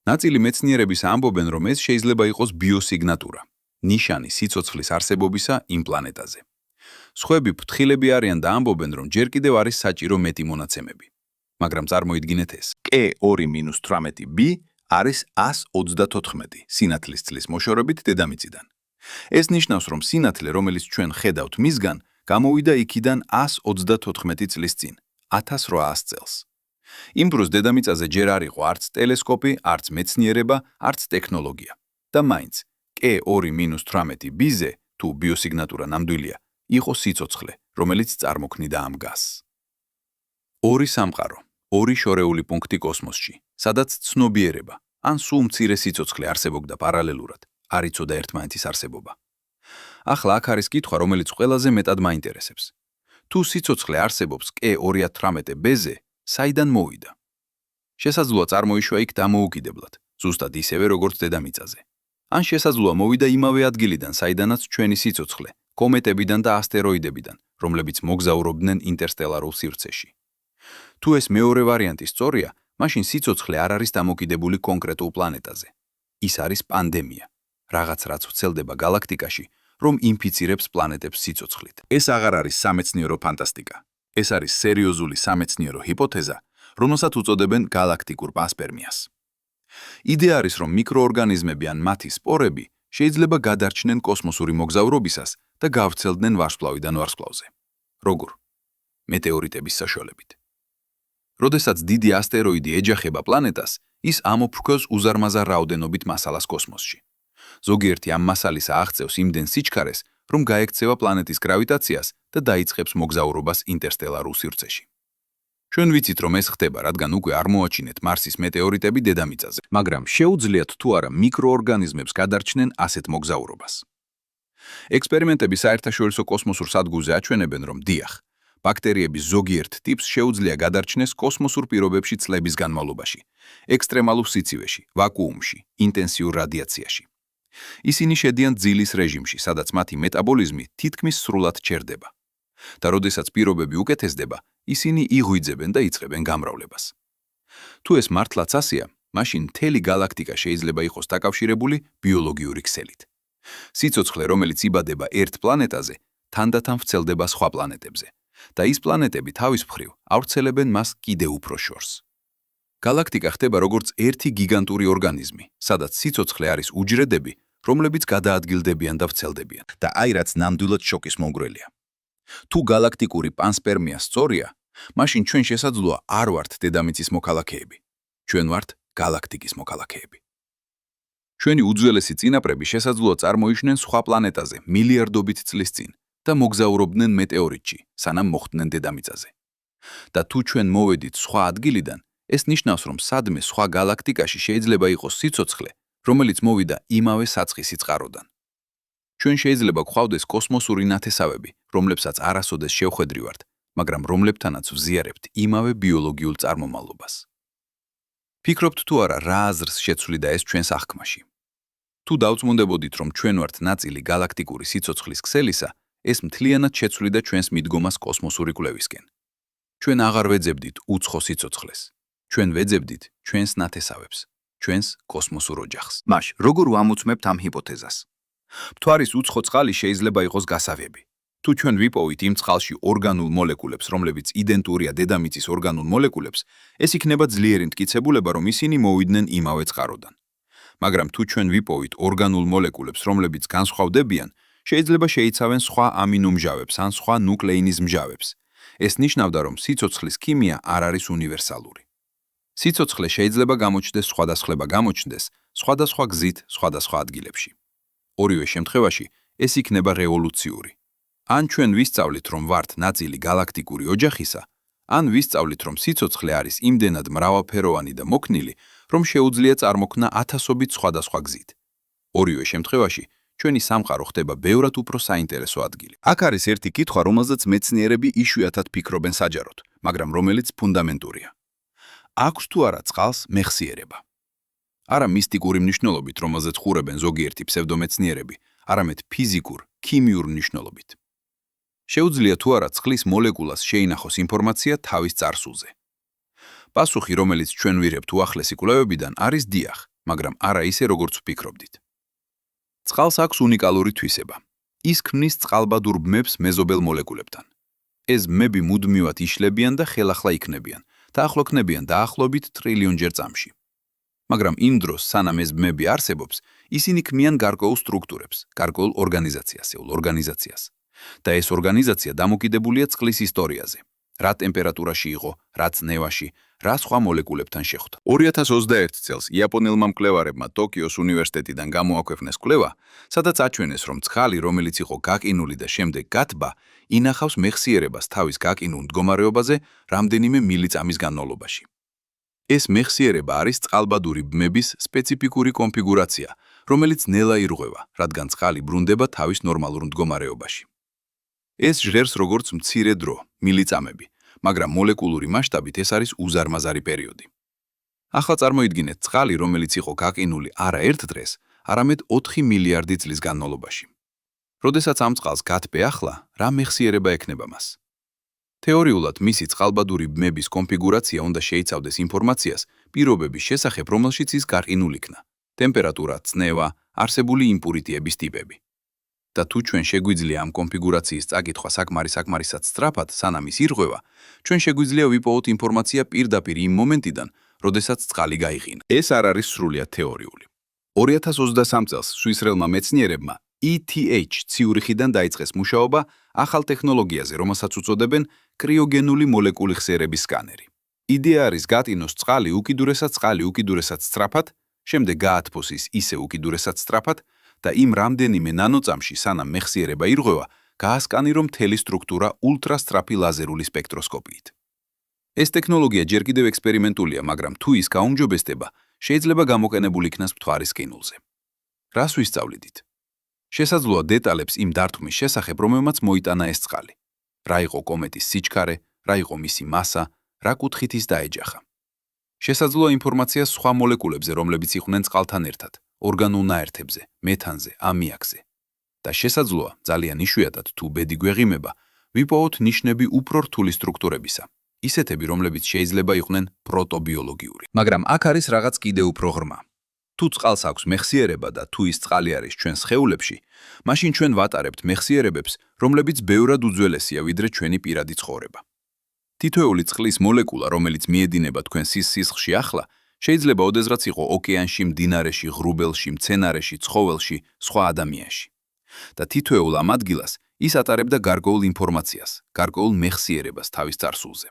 ნაწილი მეცნიერების ამბობენ, რომ ეს შეიძლება იყოს ბიოსიგნატურა, ნიშანი სიცოცხლის არსებობისა იმ პლანეტაზე. სხვები ფრთხილები არიან და ამბობენ, რომ ჯერ კიდევ არის საჭირო მეტი მონაცემები. მაგრამ წარმოიდგინეთ ეს. K2-18b არის 134 სინათლის წლის მოშორებით დედამიწიდან. ეს ნიშნავს, რომ სინათლე, რომელიც ჩვენ ხედავთ მისგან, გამოვიდა იქიდან 134 წლის წინ, 1800 წელს. იმ დროს დედამიწაზე ჯერ არ იყო არც ტელესკოპი, არც მეცნიერება, არც ტექნოლოგია. და მაინც K2-18b-ზე, თუ ბიოსიგნატურა ნამდვილია, იყო სიცოცხლე, რომელიც წარმოქმნიდა ამ გაზს. ორი სამყარო, ორი შორეული პუნქტი კოსმოსში, სადაც ცნობიერება, ან სულ მცირე სიცოცხლე არსებობდა პარალელურად, არ იცოდა ერთმანეთის არსებობა. ახლა აქ არის კითხვა, რომელიც ყველაზე მეტად მაინტერესებს. თუ სიცოცხლე არსებობს K218b-ზე, საიდან მოვიდა? შესაძლოა წარმოიშვა იქ დამოუკიდებლად, ზუსტად ისევე როგორც დედამიწაზე. ან შესაძლოა მოვიდა იმავე ადგილიდან, საიდანაც ჩვენი სიცოცხლე, კომეტებიდან და ასტეროიდებიდან, რომლებიც მოგზაურობდნენ ინტერსტელარულ სივრცეში. თუ ეს მეორე ვარიანტი სწორია, მაშინ სიცოცხლე არ არის დამოკიდებული კონკრეტულ პლანეტაზე. ის არის პანდემია, რაღაც რაც ვრცელდება გალაქტიკაში, რომ ინფიცირებს პლანეტებს სიცოცხლით. ეს აღარ არის სამეცნიერო ფანტასტიკა. ეს არის სერიოზული სამეცნიერო ჰიპოთეზა, რომელსაც უწოდებენ გალაქტიკურ პანსპერმიას. იდეა არის, რომ მიკროორგანიზმები ან მათი სპორები შეიძლება გადარჩნენ კოსმოსური მოგზაურობისას და გავრცელდნენ ვარსკვლავიდან ვარსკვლავზე. როგორ? მეტეორიტების საშუალებით. როდესაც დიდი ასტეროიდი ეჯახება პლანეტას, ის ამოფრქვევს უზარმაზარ რაოდენობით მასალას კოსმოსში. ზოგიერთი ამ მასალისა აღწევს იმდენ სიჩქარეს, რომ გაექცევა პლანეტის გრავიტაციას და დაიწყებს მოგზაურობას ინტერსტელარულ სივრცეში. ჩვენ ვიცით, რომ ეს ხდება, რადგან უკვე არ მოაჩინეთ მარსის მეტეორიტები დედამიწაზე, მაგრამ შეუძლიათ თუ არა მიკროორგანიზმებს გადარჩნენ ასეთ მოგზაურობას. ექსპერიმენტები საერთაშორისო კოსმოსურ სადგურზე აჩვენებენ, რომ დიახ, ბაქტერიების ზოგიერთ ტიპს შეუძლია გადარჩნეს კოსმოსურ პირობებში წლების განმავლობაში, ექსტრემალურ სიცივეში, ვაკუუმში, ინტენსიურ რადიაციაში. ისინი შედიან ძილის რეჟიმში, სადაც მათი მეტაბოლიზმი თითქმის სრულად ჩერდება. და როდესაც პირობები უკეთესდება, ისინი იღვიძებენ და იწყებენ გამრავლებას. თუ ეს მართლაც ასეა, მაშინ მთელი გალაქტიკა შეიძლება იყოს დაკავშირებული ბიოლოგიური ქსელით. სიცოცხლე, რომელიც იბადება ერთ პლანეტაზე, თანდათან ვრცელდება სხვა პლანეტებზე. და ის პლანეტები თავის მხრივ ავრცელებენ მას კიდევ უფრო შორს. გალაქტიკა ხდება როგორც ერთი გიგანტური ორგანიზმი, სადაც სიცოცხლე არის უჯრედები, რომლებიც გადაადგილდებიან და ვრცელდებიან. და აი რაც ნამდვილად შოკის მომგვრელია. თუ გალაქტიკური პანსპერმია სწორია, მაშინ ჩვენ შესაძლოა არ ვართ დედამიწის მოქალაქეები. ჩვენ ვართ გალაქტიკის მოქალაქეები. ჩვენი უძველესი წინაპრები შესაძლოა წარმოიშვნენ სხვა პლანეტაზე მილიარდობით წლის წინ და მოგზაურობდნენ მეტეორიტში, სანამ მოხვდნენ დედამიწაზე. და თუ ჩვენ მოვედით სხვა ადგილიდან, ეს ნიშნავს, რომ სადმე სხვა galaktikაში შეიძლება იყოს სიცოცხლე, რომელიც მოვიდა იმავე საწყისი წყაროდან. ჩვენ შეიძლება გვყავდეს კოსმოსური ნათესავები, რომლებსაც არასოდეს შევხედრივართ, მაგრამ რომლებთანაც ვზიარებთ იმავე ბიოლოგიურ წარმომავლობას. ფიქრობთ თუ არა, რა აზრს შეცვლიდა ეს ჩვენს აღქმაში? თუ დავწმუნდებოდით, რომ ჩვენ ვართ ნაწილი galактიკური სიცოცხლის ქსელისა, ეს მთლიანად შეცვლიდა ჩვენს მიდგომას კოსმოსური კვლევისკენ. ჩვენ აღარ ვეძებდით უცხო სიცოცხლეს. ჩვენ ვეძებდით ჩვენს ნათესავებს, ჩვენს კოსმოსურ ოჯახს. მაშ, როგორ ვამოწმებთ ამ ჰიპოთეზას? მთვარის უცხო წყალი შეიძლება იყოს გასავები. თუ ჩვენ ვიპოვით იმ წყალში ორგანულ მოლეკულებს, რომლებიც იდენტურია დედამიწის ორგანულ მოლეკულებს, ეს იქნება ძლიერი მტკიცებულება, რომ ისინი მოვიდნენ იმავე წყაროდან. მაგრამ თუ ჩვენ ვიპოვით ორგანულ მოლეკულებს, რომლებიც განსხვავდებიან, შეიძლება შეიცავენ სხვა ამინომჟავებს ან სხვა ნუკლეინის მჟავებს. ეს ნიშნავდა, რომ სიცოცხლის ქიმია არ არის უნივერსალური. სიცოცხლე შეიძლება გამოჩნდეს სხვადასხვა გზით, სხვადასხვა ადგილებში. ორივე შემთხვევაში ეს იქნება რევოლუციური. ან ჩვენ ვისწავლით, რომ ვართ ნაწილი galактიკური ოჯახისა, ან ვისწავლით, რომ სიცოცხლე არის იმდენად მრავალფეროვანი და მოქნილი, რომ შეუძლია წარმოქმნა ათასობით სხვადასხვა გზით. ორივე შემთხვევაში ჩვენი სამყარო ხდება ბევრად უფრო საინტერესო ადგილი. აქ არის ერთი კითხვა, რომელზეც მეცნიერები იშვიათად ფიქრობენ საჯაროდ, მაგრამ რომელიც ფუნდამენტურია. აქვს თუ არა წყალს მეხსიერება? არა მისტიკური მნიშვნელობით, რომელზეც ხურებენ ზოგიერთი ფსევდომეცნიერები, არამედ ფიზიკურ, ქიმიურ მნიშვნელობით. შეუძლია თუ არა წყლის მოლეკულას შეინახოს ინფორმაცია თავის წარსულზე? პასუხი, რომელიც ჩვენ ვიღებთ უახლესი კვლევებიდან, არის დიახ, მაგრამ არა ისე, როგორც ვფიქრობდით. წყალს აქვს უნიკალური თვისება. ის ქმნის წყალბადურ ბმებს მეზობელ მოლეკულებთან. ეს ბმები მუდმივად იშლებიან და ხელახლა იქნებიან და ახლოქნებიან დაახლოებით ტრილიონჯერ წამში. მაგრამ იმ დროს, სანამ ეს ბმები არსებობს, ისინი ქმნიან გარკვეულ სტრუქტურებს, გარკვეულ ორგანიზაციას. და ეს ორგანიზაცია დამოკიდებულია წყლის ისტორიაზე. რა ტემპერატურაში იყო, რა წნევაში, რა სხვა მოლეკულებთან შეხვდა. 2021 წელს იაპონელმა მკვლევარებმა ტოკიოს უნივერსიტეტიდან გამოაქვეყნეს კვლევა, სადაც აჩვენეს, რომ წყალი, რომელიც იყო გაკინული და შემდეგ გათბა, ინახავს მეხსიერებას თავის გაკინულ მდგომარეობაზე რამდენიმე მილიწამის განმავლობაში. ეს მეხსიერება არის წყალბადური ბმების სპეციფიკური კონფიგურაცია, რომელიც ნელა ირღვევა, რადგან წყალი ბრუნდება თავის ნორმალურ მდგომარეობაში. ეს ჟღერს როგორც მცირე დრო, მილიწამები, მაგრამ მოლეკულური მასშტაბით ეს არის უზარმაზარი პერიოდი. ახლა წარმოიდგინეთ წყალი, რომელიც იყო გაკინული არა ერთ დღეს, არამედ 4 მილიარდი წლის განმავლობაში. როდესაც ამ წყალს გათბე ახლა, რა მეხსიერება ექნება მას? თეორიულად მისი წყალბადური ბმების კონფიგურაცია უნდა შეიცავდეს ინფორმაციას პირობების შესახებ, რომელშიც ის გაკინული იქნა: ტემპერატურა, წნევა, არსებული იმპურიტიების ტიპები. და თუ ჩვენ შეგვიძლია ამ კონფიგურაციის წაკითხვა საკმარისად სწრაფად, სანამ ის ირღვევა, ჩვენ შეგვიძლია ვიპოვოთ ინფორმაცია პირდაპირ იმ მომენტიდან, როდესაც წყალი გაიყინა. ეს არ არის სრულიად თეორიული. 2023 წელს სვისრელმა მეცნიერებმა ETH ციურიხიდან დაიწყეს მუშაობა ახალ ტექნოლოგიაზე, რომელსაც უწოდებენ კრიოგენული მოლეკულიხსიერების სკანერი. იდეა არის გატინოს წყალი უკიდურესად სწრაფად, შემდეგ გაათბოს ის ისე უკიდურესად სწრაფად და იმ რამდენიმე ნანოწამში, სანამ მეხსიერება ირღვევა, გაასკანირო მთელი სტრუქტურა ულტრასწრაფი ლაზერული სპექტროსკოპიით. ეს ტექნოლოგია ჯერ კიდევ ექსპერიმენტულია, მაგრამ თუ ის გაუმჯობესდება, შეიძლება გამოყენებულ იქნას მთვარის ყინულზე. რას ვისწავლიდით? შესაძლოა დეტალებს იმ დარტყმის შესახებ, რომელმაც მოიტანა ეს წყალი. რა იყო კომეტის სიჩქარე, რა იყო მისი მასა, რა კუთხით ის დაეჯახა. შესაძლოა ინფორმაცია სხვა მოლეკულებზე, რომლებიც იყვნენ წყალთან ერთად, ორგანულ ნაერთებზე, მეთანზე, ამიაკზე. და შესაძლოა, ძალიან იშვიათად თუ ბედი გვეღიმება, ვიპოვოთ ნიშნები უფრო რთული სტრუქტურებისა, ისეთები, რომლებიც შეიძლება იყვნენ პროტობიოლოგიური. მაგრამ აქ არის რაღაც კიდევ უფრო ღრმა. თუ წყალს აქვს მეხსიერება და თუ ის წყალი არის ჩვენ სხეულებში, მაშინ ჩვენ ვატარებთ მეხსიერებებს, რომლებიც ბევრად უძველესია ვიდრე ჩვენი პირადი ცხოვრება. თითოეული წყლის მოლეკულა, რომელიც მიედინება თქვენ სისხლში ახლა, შეიძლება ოდესღაც იყო ოკეანში, მდინარეში, ღრუბელში, მცენარეში, ცხოველში, სხვა ადამიანში. და თითოეულ ამ ადგილას ის ატარებდა გარკვეულ ინფორმაციას, გარკვეულ მეხსიერებას თავის წარსულზე.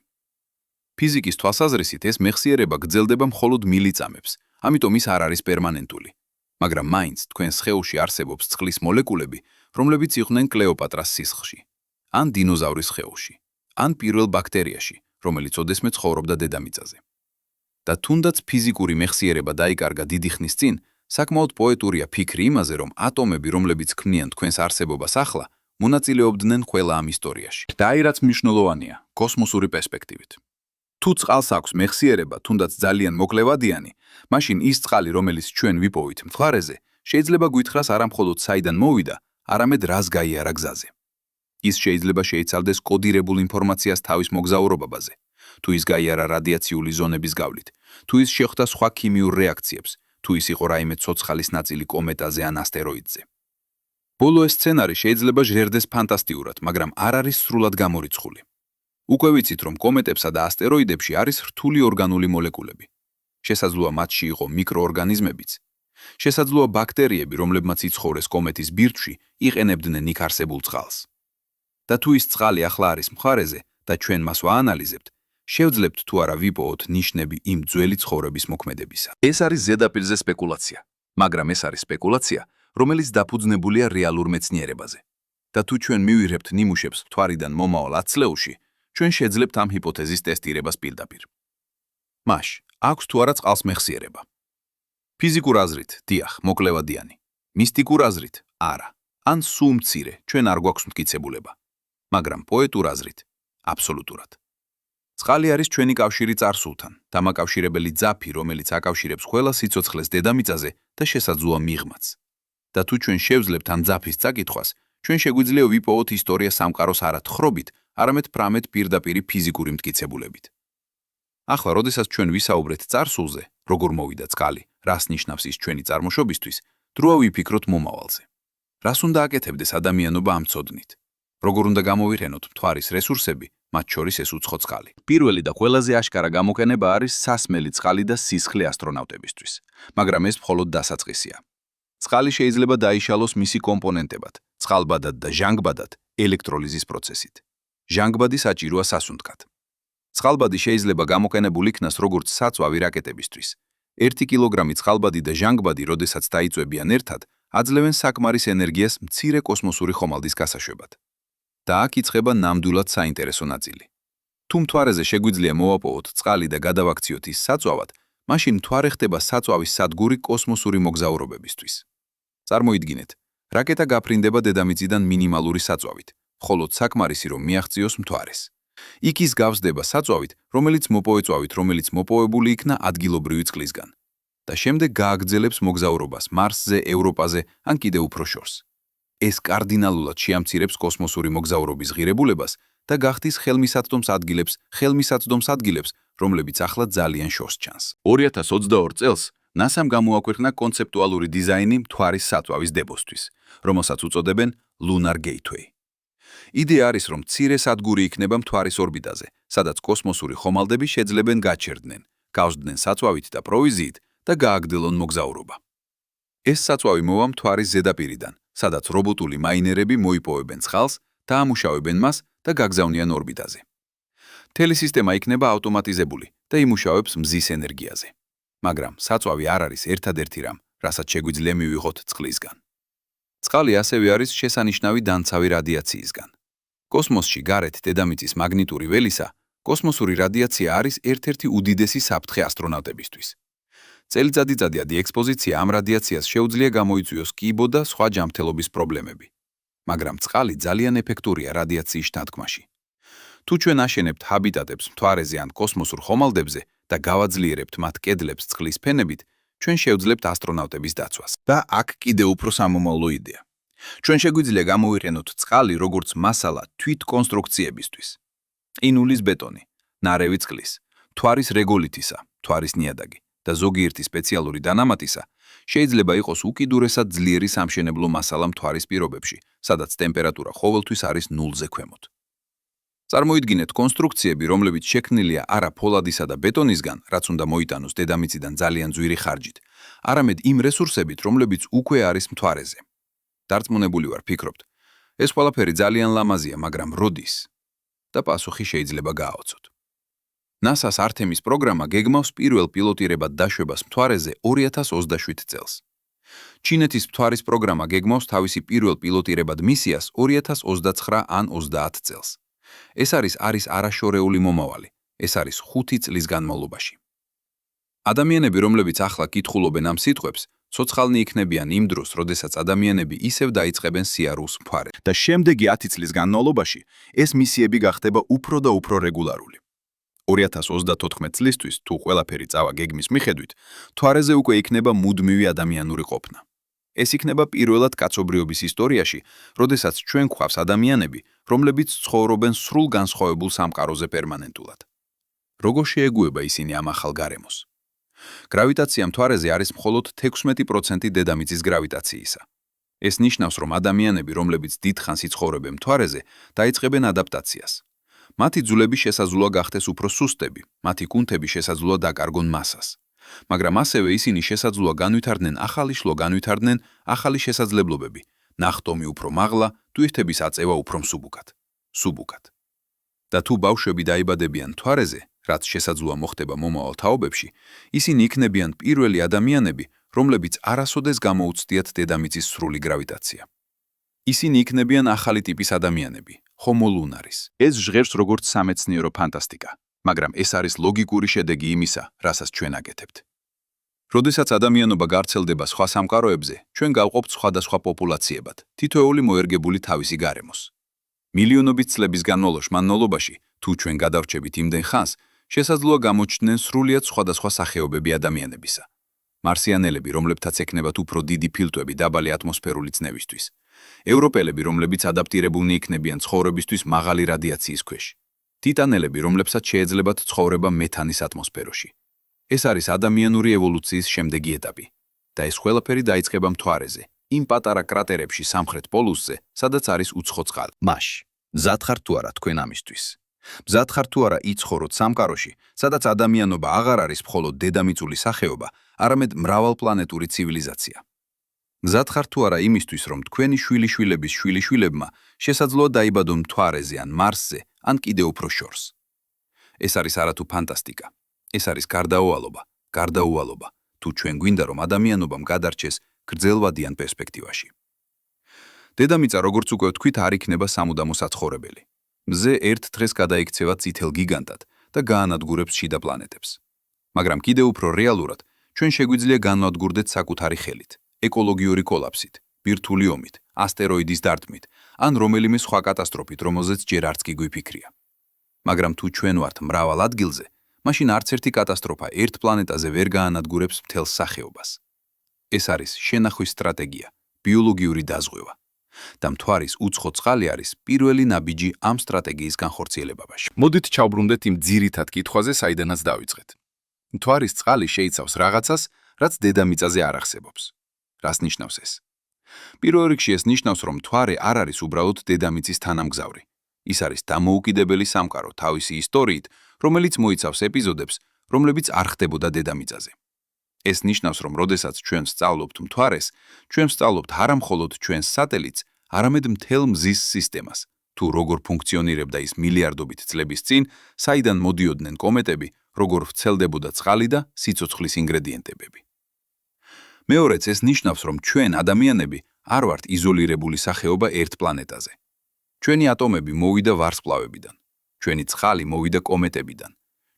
ფიზიკის თვალსაზრისით ეს მეხსიერება გრძელდება მხოლოდ მილიწამებს, ამიტომ ის არ არის პერმანენტული. მაგრამ მაინც თქვენ სხეულში არსებობს წყლის მოლეკულები, რომლებიც იყვნენ კლეოპატრას სისხლში, ან დინოზავრის სხეულში, ან პირველ ბაქტერიაში, რომელიც ოდესმე ცხოვრობდა დედამიწაზე. და თუნდაც ფიზიკური მეხსიერება დაიკარგა დიდი ხნის წინ, საკმაოდ პოეტურია ფიქრი იმაზე, რომ ატომები, რომლებიც ქმნიან თქვენს არსებობას ახლა, მონაწილეობდნენ ყველა ამ ისტორიაში. და აი რაც მნიშვნელოვანია, კოსმოსური პერსპექტივით. თუ წყალს აქვს მეხსიერება, თუნდაც ძალიან მოკლევადიანი, მაშინ ის წყალი, რომელიც ჩვენ ვიპოვით მთვარეზე, შეიძლება გვითხრას არა მხოლოდ საიდან მოვიდა, არამედ რას გაიარა გზაზე. ის შეიძლება შეიცავდეს კოდირებულ ინფორმაციას თავის მოგზაურობაზე, თუ ის გაიარა რადიაციული ზონების გავლით, თუ ის შეხვდა სხვა ქიმიურ რეაქციებს, თუ ის იყო რაიმე ცოცხალის ნაწილი კომეტაზე ან ასტეროიდზე. ბოლო ეს სცენარი შეიძლება ჟღერდეს ფანტასტიურად, მაგრამ არ არის სრულად გამორიცხული. უკვე ვიცით, რომ კომეტებსა და ასტეროიდებში არის რთული ორგანული მოლეკულები. შესაძლოა მათში იყო მიკროორგანიზმებიც. შესაძლოა ბაქტერიები, რომლებმაც იცხოვრეს კომეტის ბირთვში, იყენებდნენ იქ არსებულ წყალს. და თუ ის წყალი ახლა არის მხარეზე და ჩვენ მას ვაანალიზებთ, შევძლებთ თუ არა ვიპოვოთ ნიშნები იმ ძველი ცხოვრების მოქმედებისა. ეს არის ზედაპირზე სპეკულაცია, მაგრამ ეს არის სპეკულაცია, რომელიც დაფუძნებულია რეალურ მეცნიერებაზე. და თუ ჩვენ მივიღებთ ნიმუშებს მთვარიდან მომავალ 10 წლებში, ჩვენ შეძლებთ ამ ჰიპოთეზის ტესტირებას პირდაპირ. მაშ, აქვს თუ არა წყალს მეხსიერება? ფიზიკურ აზრით, დიახ, მოკლევადიანი. მისტიკურ აზრით, არა. ან სულ მცირე, ჩვენ არ გვაქვს მტკიცებულება. მაგრამ პოეტურ აზრით, აბსოლუტურად. წყალი არის ჩვენი კავშირი წარსულთან, დამაკავშირებელი ძაფი, რომელიც აკავშირებს ყველა სიცოცხლეს დედამიწაზე და შესაძლოა მიღმაც. და თუ ჩვენ შევძლებთ ამ ძაფის წაკითხვას, ჩვენ შეგვიძლია ვიპოვოთ ისტორია სამყაროს არა თხრობით, არამედ პრამედ პირდაპირი ფიზიკური მტკიცებულებით. ახლა, როდესაც ჩვენ ვისაუბრეთ წარსულზე, როგორ მოვიდა წყალი, რას ნიშნავს ის ჩვენი წარმოშობისთვის, დროა ვიფიქროთ მომავალზე. რას უნდა აკეთებდეს ადამიანობა ამ ცოდნით? როგორ უნდა გამოვიყენოთ მთვარის რესურსები, მათ შორის ეს უცხო წყალი? პირველი და ყველაზე აშკარა გამოყენება არის სასმელი წყალი და სისხლი ასტრონავტებისთვის, მაგრამ ეს მხოლოდ დასაწყისია. წყალი შეიძლება დაიშალოს მისი კომპონენტებად, წყალბადად და ჟანგბადად, ელექტროლიზის პროცესით. ჟანგბადი საჭიროა სასუნთქად. წყალბადი შეიძლება გამოყენებულ იქნას როგორც საწვავი რაკეტებისთვის. 1 კილოგრამი წყალბადი და ჟანგბადი, როდესაც დაიწვევიან ერთად, აძლევენ საკმარის ენერგიას მცირე კოსმოსური ხომალდის გასაშვებად. და აქ იწყება ნამდვილად საინტერესო ნაწილი. თუ მთვარეზე შეგვიძლია მოვაპოვოთ წყალი და გადავაქციოთ ის საწვავად, მაშინ მთვარე ხდება საწვავის სადგური კოსმოსური მოგზაურობებისთვის. წარმოიდგინეთ, რაკეტა გაფრინდება დედამიწიდან მინიმალური საწვავით, მხოლოდ საკმარისი რომ მიაღწიოს მთვარეს. იქ ის გავსდება საწვავით, რომელიც მოპოვეწვავით, რომელიც მოპოვებული იქნა ადგილობრივი წყლისგან. და შემდეგ გააგრძელებს მოგზაურობას მარსზე, ევროპაზე, ან კიდევ უფრო შორს. ეს კარდინალულად შეამცირებს კოსმოსური მოგზაურობის ღირებულებას და გახდის ხელმისაწვდომს ადგილებს, რომლებიც ახლა ძალიან შორს ჩანს. 2022 წელს NASA-მ გამოაქვეყნა კონცეპტუალური დიზაინი მთვარის საწვავის დებოსთვის, რომელსაც უწოდებენ Lunar Gateway. იდეა არის, რომ მცირე სადგური იქნება მთვარის ორბიტაზე, სადაც კოსმოსური ხომალდები შეძლებენ გაჩერდნენ, გავსდნენ საწვავით და პროვიზიით და გააგრძელონ მოგზაურობა. ეს საწვავი მოვა მთვარის ზედაპირიდან, სადაც რობოტული მაინერები მოიპოვებენ წყალს, დაამუშავებენ მას და გაგზავნიან ორბიტაზე. მთელი სისტემა იქნება ავტომატიზებული და იმუშავებს მზის ენერგიაზე. მაგრამ საწვავი არ არის ერთადერთი რამ, რასაც შეგვიძლია მივიღოთ წყლისგან. წყალი ასევე არის შესანიშნავი დამცავი რადიაციისგან. კოსმოსში გარეთ დედამიწის მაგნიტური ველისა, კოსმოსური რადიაცია არის ერთ-ერთი უდიდესი საფრთხე ასტრონავტებისთვის. წელიწადიწადიადი ექსპოზიცია ამ რადიაციას შეუძლია გამოიწვიოს კიბო და სხვა ჯანმრთელობის პრობლემები. მაგრამ წყალი ძალიან ეფექტურია რადიაციის შთანთქმაში. თუ ჩვენ აშენებთ ჰაბიტატებს მთვარეზე ან კოსმოსურ ხომალდებზე და გავაძლიერებთ მათ კედლებს წყლის ფენებით, ჩვენ შევძლებთ ასტრონავტების დაცვას. და აქ კიდევ უფრო სამომავლო იდეა. ჩვენ შეგვიძლია გამოვიყენოთ წყალი როგორც მასალა თვით კონსტრუქციებისთვის. ყინულის ბეტონი, ნარევი წყლის, მთვარის რეგოლითისა, მთვარის ნიადაგი და ზოგიერთი სპეციალური დანამატისა შეიძლება იყოს უკიდურესად ძლიერი სამშენებლო მასალა მთვარის პირობებში, სადაც ტემპერატურა ყოველთვის არის 0-ზე ქვემოთ. წარმოიდგინეთ კონსტრუქციები, რომლებიც შექმნილია არა ფოლადისა და ბეტონისგან, რაც უნდა მოიტანოს დედამიწიდან ძალიან ძვირი ხარჯით, არამედ იმ რესურსებით, რომლებიც უკვე არის მთვარეზე. დარწმუნებული ვარ, ფიქრობთ, ეს ყველაფერი ძალიან ლამაზია, მაგრამ როდის? და პასუხი შეიძლება გააოცოთ. NASA-ს Artemis პროგრამა გეგმავს პირველ პილოტირებად დაშვებას მთვარეზე 2027 წელს. ჩინეთის მთვარის პროგრამა გეგმავს თავისი პირველ პილოტირებად მისიას 2029 ან 30 წელს. ეს არის არაშორეული მომავალი. ეს არის 5 წლის განმავლობაში. ადამიანები, რომლებიც ახლა კითხულობენ ამ სიტყვებს, ცოცხალნი იქნებიან იმ დროს, როდესაც ადამიანები ისევ დაიწყებენ სიარულს მთვარე. და შემდეგი 10 წლის განმავლობაში ეს მისიები გახდება უფრო და უფრო რეგულარული. 2034 წლისთვის, თუ ყველაფერი წავა გეგმის მიხედვით, მთვარეზე უკვე იქნება მუდმივი ადამიანური ყოფნა. ეს იქნება პირველად კაცობრიობის ისტორიაში, როდესაც ჩვენ გვყავს ადამიანები, რომლებიც ცხოვრობენ სრულ განსხვავებულ სამყაროზე პერმანენტულად. როგორ შეეგუება ისინი ამ ახალ გარემოს? გრავიტაცია მთვარეზე არის მხოლოდ 16% დედამიწის გრავიტაციისა. ეს ნიშნავს, რომ ადამიანები, რომლებიც დიდხანს იცხოვრებენ მთვარეზე, დაიწყებენ ადაპტაციას. მათი ძვლები შესაძლოა გახდეს უფრო სუსტები, მათი კუნთები შესაძლოა დაკარგონ მასას. მაგრამ ასევე ისინი შესაძლოა განვითარდნენ ახალი შესაძლებლობები, ნახტომი უფრო მაღლა, ტვირთების აწევა უფრო მსუბუქად. და თუ ბავშვები დაიბადებიან მთვარეზე, რაც შესაძლოა მოხდება მომავალ თაობებში, ისინი იქნებიან პირველი ადამიანები, რომლებიც არასოდეს გამოუცდიათ დედამიწის სრული გრავიტაცია. ისინი იქნებიან ახალი ტიპის ადამიანები, Homo lunaris. ეს ჟღერს როგორც სამეცნიერო ფანტასტიკა, მაგრამ ეს არის ლოგიკური შედეგი იმისა, რასაც ჩვენ აკეთებთ. როდესაც ადამიანობა გავრცელდება სხვა სამყაროებზე, ჩვენ გავყოფთ სხვადასხვა პოპულაციებად, თითოეული მოერგებული თავისი გარემოს. მილიონობით წლების განმავლობაში, თუ ჩვენ გადავრჩებით იმდენ ხანს, შესაძლოა გამოჩნდნენ სრულიად სხვადასხვა სახეობები ადამიანებისა. მარსიანელები, რომლებთაც ექნებათ უფრო დიდი ფილტვები დაბალი ატმოსფერული წნევისთვის. ევროპელები, რომლებიც ადაპტირებულნი იქნებიან ცხოვრებისთვის მაღალი რადიაციის ქვეშ. ტიტანელები, რომლებსაც შეეძლებათ ცხოვრება მეთანის ატმოსფეროში. ეს არის ადამიანური ევოლუციის შემდეგი ეტაპი. და ეს ყველაფერი დაიწყება მთვარეზე, იმ პატარა კრატერებში სამხრეთ პოლუსზე, სადაც არის უცხო წყალი. მაშ, მზად ხართ თუ არა თქვენ ამისთვის? მზად ხართ თუ არა იცხოვროთ სამყაროში, სადაც ადამიანობა აღარ არის მხოლოდ დედამიწული სახეობა, არამედ მრავალპლანეტური ცივილიზაცია. მზად ხართ თუ არა იმისთვის, რომ თქვენი შვილიშვილების შვილიშვილებმა შესაძლოა დაიბადონ მთვარეზე ან მარსზე, ან კიდევ უფრო შორს. ეს არის არათუ ფანტასტიკა. ეს არის გარდაუვალობა, თუ ჩვენ გვინდა, რომ ადამიანობამ გადარჩეს გრძელვადიან პერსპექტივაში. დედამიწა, როგორც უკვე ვთქვით, არ იქნება სამუდამო საცხოვრებელი. მზე ერთ დღეს გადაიქცევა წითელ გიგანტად და გაანადგურებს შიდა პლანეტებს. მაგრამ კიდევ უფრო რეალურად, ჩვენ შეგვიძლია განვადგურდეთ საკუთარი ხელით, ეკოლოგიური კოლაფსით, ბირთვული ომით, ასტეროიდის დარტყმით, ან რომელიმე სხვა კატასტროფით, რომელზეც ჯერ არც კი გვიფიქრია. მაგრამ თუ ჩვენ ვართ მრავალ ადგილზე, მაშინ არც ერთი კატასტროფა ერთ პლანეტაზე ვერ გაანადგურებს მთელს სახეობას. ეს არის შენახვის სტრატეგია, ბიოლოგიური დაზღვევა. და მთვარის უცხო წყალი არის პირველი ნაბიჯი ამ სტრატეგიის განხორციელებაში. მოდით ჩავბრუნდეთ იმ ძირითად კითხვაზე, საიდანაც დავიწყეთ. მთვარის წყალი შეიცავს რაღაცას, რაც დედამიწაზე არ არსებობს. რას ნიშნავს ეს? პირველ რიგში ეს ნიშნავს, რომ მთვარე არ არის უბრალოდ დედამიწის თანამგზავრი. ის არის დამოუკიდებელი სამყარო თავისი ისტორიით, რომელიც მოიცავს ეპიზოდებს, რომლებიც არ ხდებოდა დედამიწაზე. ეს ნიშნავს, რომ როდესაც ჩვენ ვსწავლობთ მთვარეს, ჩვენ ვსწავლობთ არა მხოლოდ ჩვენს სატელიტს, არამედ მთელ მზის სისტემას, თუ როგორ ფუნქციონირებდა ის მილიარდობით წლების წინ, საიდან მოდიოდნენ კომეტები, როგორ ვრცელდებოდა წყალი და სიცოცხლის ინგრედიენტები. მეორეც ეს ნიშნავს, რომ ჩვენ ადამიანები არ ვართ იზოლირებული სახეობა ერთ პლანეტაზე. ჩვენი ატომები მოვიდა ვარსკვლავებიდან, ჩვენი წყალი მოვიდა კომეტებიდან,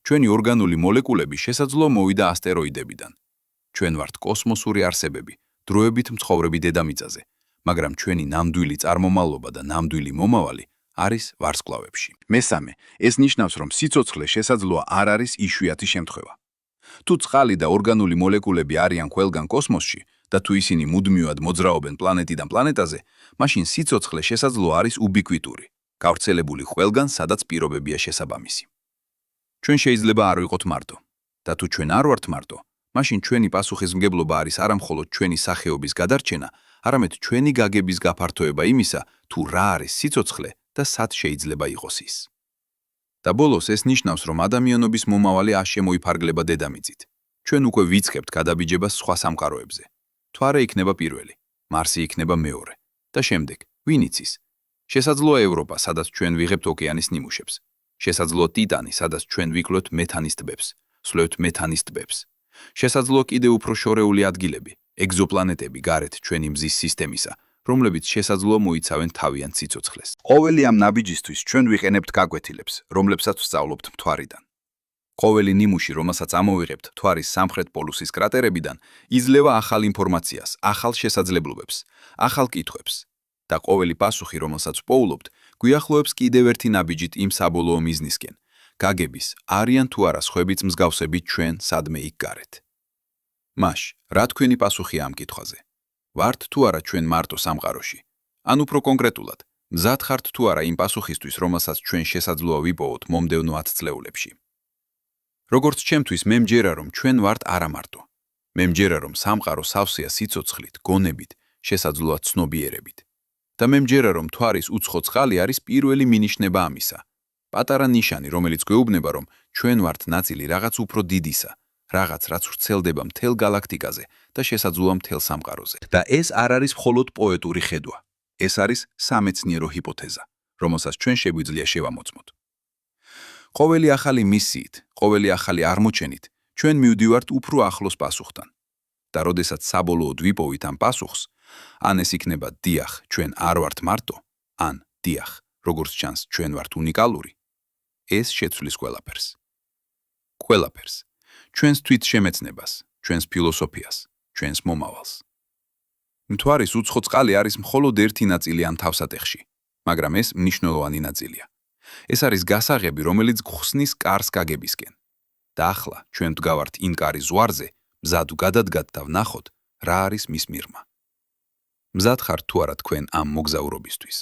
ჩვენი ორგანული მოლეკულები შესაძლოა მოვიდა ასტეროიდებიდან. ჩვენ ვართ კოსმოსური არსებები, დროებით მცხოვრები დედამიწაზე, მაგრამ ჩვენი ნამდვილი წარმომავლობა და ნამდვილი მომავალი არის ვარსკვლავებში. მესამე, ეს ნიშნავს, რომ სიცოცხლე შესაძლოა არ არის იშვიათი შემთხვევა. თუ წყალი და ორგანული მოლეკულები არიან ყველგან კოსმოსში და თუ ისინი მუდმივად მოძრაობენ პლანეტიდან პლანეტაზე, მაშინ სიცოცხლე შესაძლოა არის უბიკვიტური, გავრცელებული ყველგან, სადაც პირობებია შესაბამისი. ჩვენ შეიძლება არ ვიყოთ მარტო, და თუ ჩვენ არ ვართ მარტო, მაშინ ჩვენი პასუხისმგებლობა არის არა მხოლოდ ჩვენი სახეობის გადარჩენა, არამედ ჩვენი გაგების გაფართოება იმისა, თუ რა არის სიცოცხლე და სად შეიძლება იყოს ის. და ბოლოს ეს ნიშნავს, რომ ადამიანობის მომავალი არ შემოიფარგლება დედამიწით. ჩვენ უკვე ვიწყებთ გადაბიჯებას სხვა სამყაროებზე. მთვარე იქნება პირველი, მარსი იქნება მეორე და შემდეგ ვინ იცის? შესაძლოა ევროპა, სადაც ჩვენ ვიღებთ ოკეანის ნიმუშებს. შესაძლოა ტიტანი, სადაც ჩვენ ვიკლოთ მეთანის ტბებს, სვლევთ მეთანის ტბებს. შესაძლოა კიდევ უფრო შორეული ადგილები, ეგზოპლანეტები გარეთ ჩვენი მზის სისტემისა, რომლებიც შესაძლოა მოიცავენ თავიანთ სიცოცხლეს. ყოველი ამ ნაბიჯისთვის ჩვენ ვიყენებთ გაკვეთილებს, რომლებსაც ვსწავლობთ მთვარიდან. ყოველი ნიმუში, რომელსაც ამოვიღებთ მთვარის სამხრეთ პოლუსის კრატერებიდან, იძლევა ახალ ინფორმაციას, ახალ შესაძლებლობებს, ახალ კითხვებს და ყოველი პასუხი, რომელსაც ვპოულობთ, გვიახლოვებს კიდევ ერთი ნაბიჯით იმ საბოლოო მიზნისკენ, გაგების, არიან თუ არა სხვებიც მსგავსებით ჩვენ სადმე იქ გარეთ. მაშ, რა თქვენი პასუხია ამ კითხვაზე? ვართ თუ არა ჩვენ მარტო სამყაროში? ან უფრო კონკრეტულად, მზად ხართ თუ არა იმ პასუხისთვის, რომელსაც ჩვენ შესაძლოა ვიპოვოთ მომდევნო 10 წლეულებში? როგორც ჩემთვის, მე მჯერა, რომ ჩვენ ვართ არა მარტო. მე მჯერა, რომ სამყარო სავსეა სიცოცხლით, გონებით, შესაძლოა ცნობიერებით. და მე მჯერა, რომ მთვარის უცხო წყალი არის პირველი მინიშნება ამისა. პატარა ნიშანი, რომელიც გვეუბნება, რომ ჩვენ ვართ ნაწილი რაღაც უფრო დიდისა, რაღაც, რაც ვრცელდება მთელ galaktikაზე და შესაძლოა მთელ სამყაროზე. და ეს არ არის მხოლოდ პოეტური ხედვა. ეს არის სამეცნიერო ჰიპოთეზა, რომელსაც ჩვენ შეგვიძლია შევამოწმოთ. ყოველი ახალი მისიით, ყოველი ახალი აღმოჩენით, ჩვენ მივდივართ უფრო ახლოს პასუხთან. და როდესაც საბოლოოდ ვიპოვით ამ პასუხს, ან ეს იქნება დიახ, ჩვენ არ ვართ მარტო, ან დიახ, როგორც ჩანს, ჩვენ ვართ უნიკალური, ეს შეცვლის ყველაფერს. ყველაფერს. ჩვენს თვითშემეცნებას, ჩვენს ფილოსოფიას, ჩვენს მომავალს. მთვარის უცხო წყალი არის მხოლოდ ერთი ნაწილი ამ თავსატეხში, მაგრამ ეს მნიშვნელოვანი ნაწილია. ეს არის გასაღები, რომელიც გხსნის კარს გაგებისკენ. და ახლა ჩვენ ვდგავართ იმ კარის ზვარზე, მზად ვგადადგათ და ვნახოთ, რა არის მის მიღმა. მზად ხართ თუ არა თქვენ ამ მოგზაურობისთვის?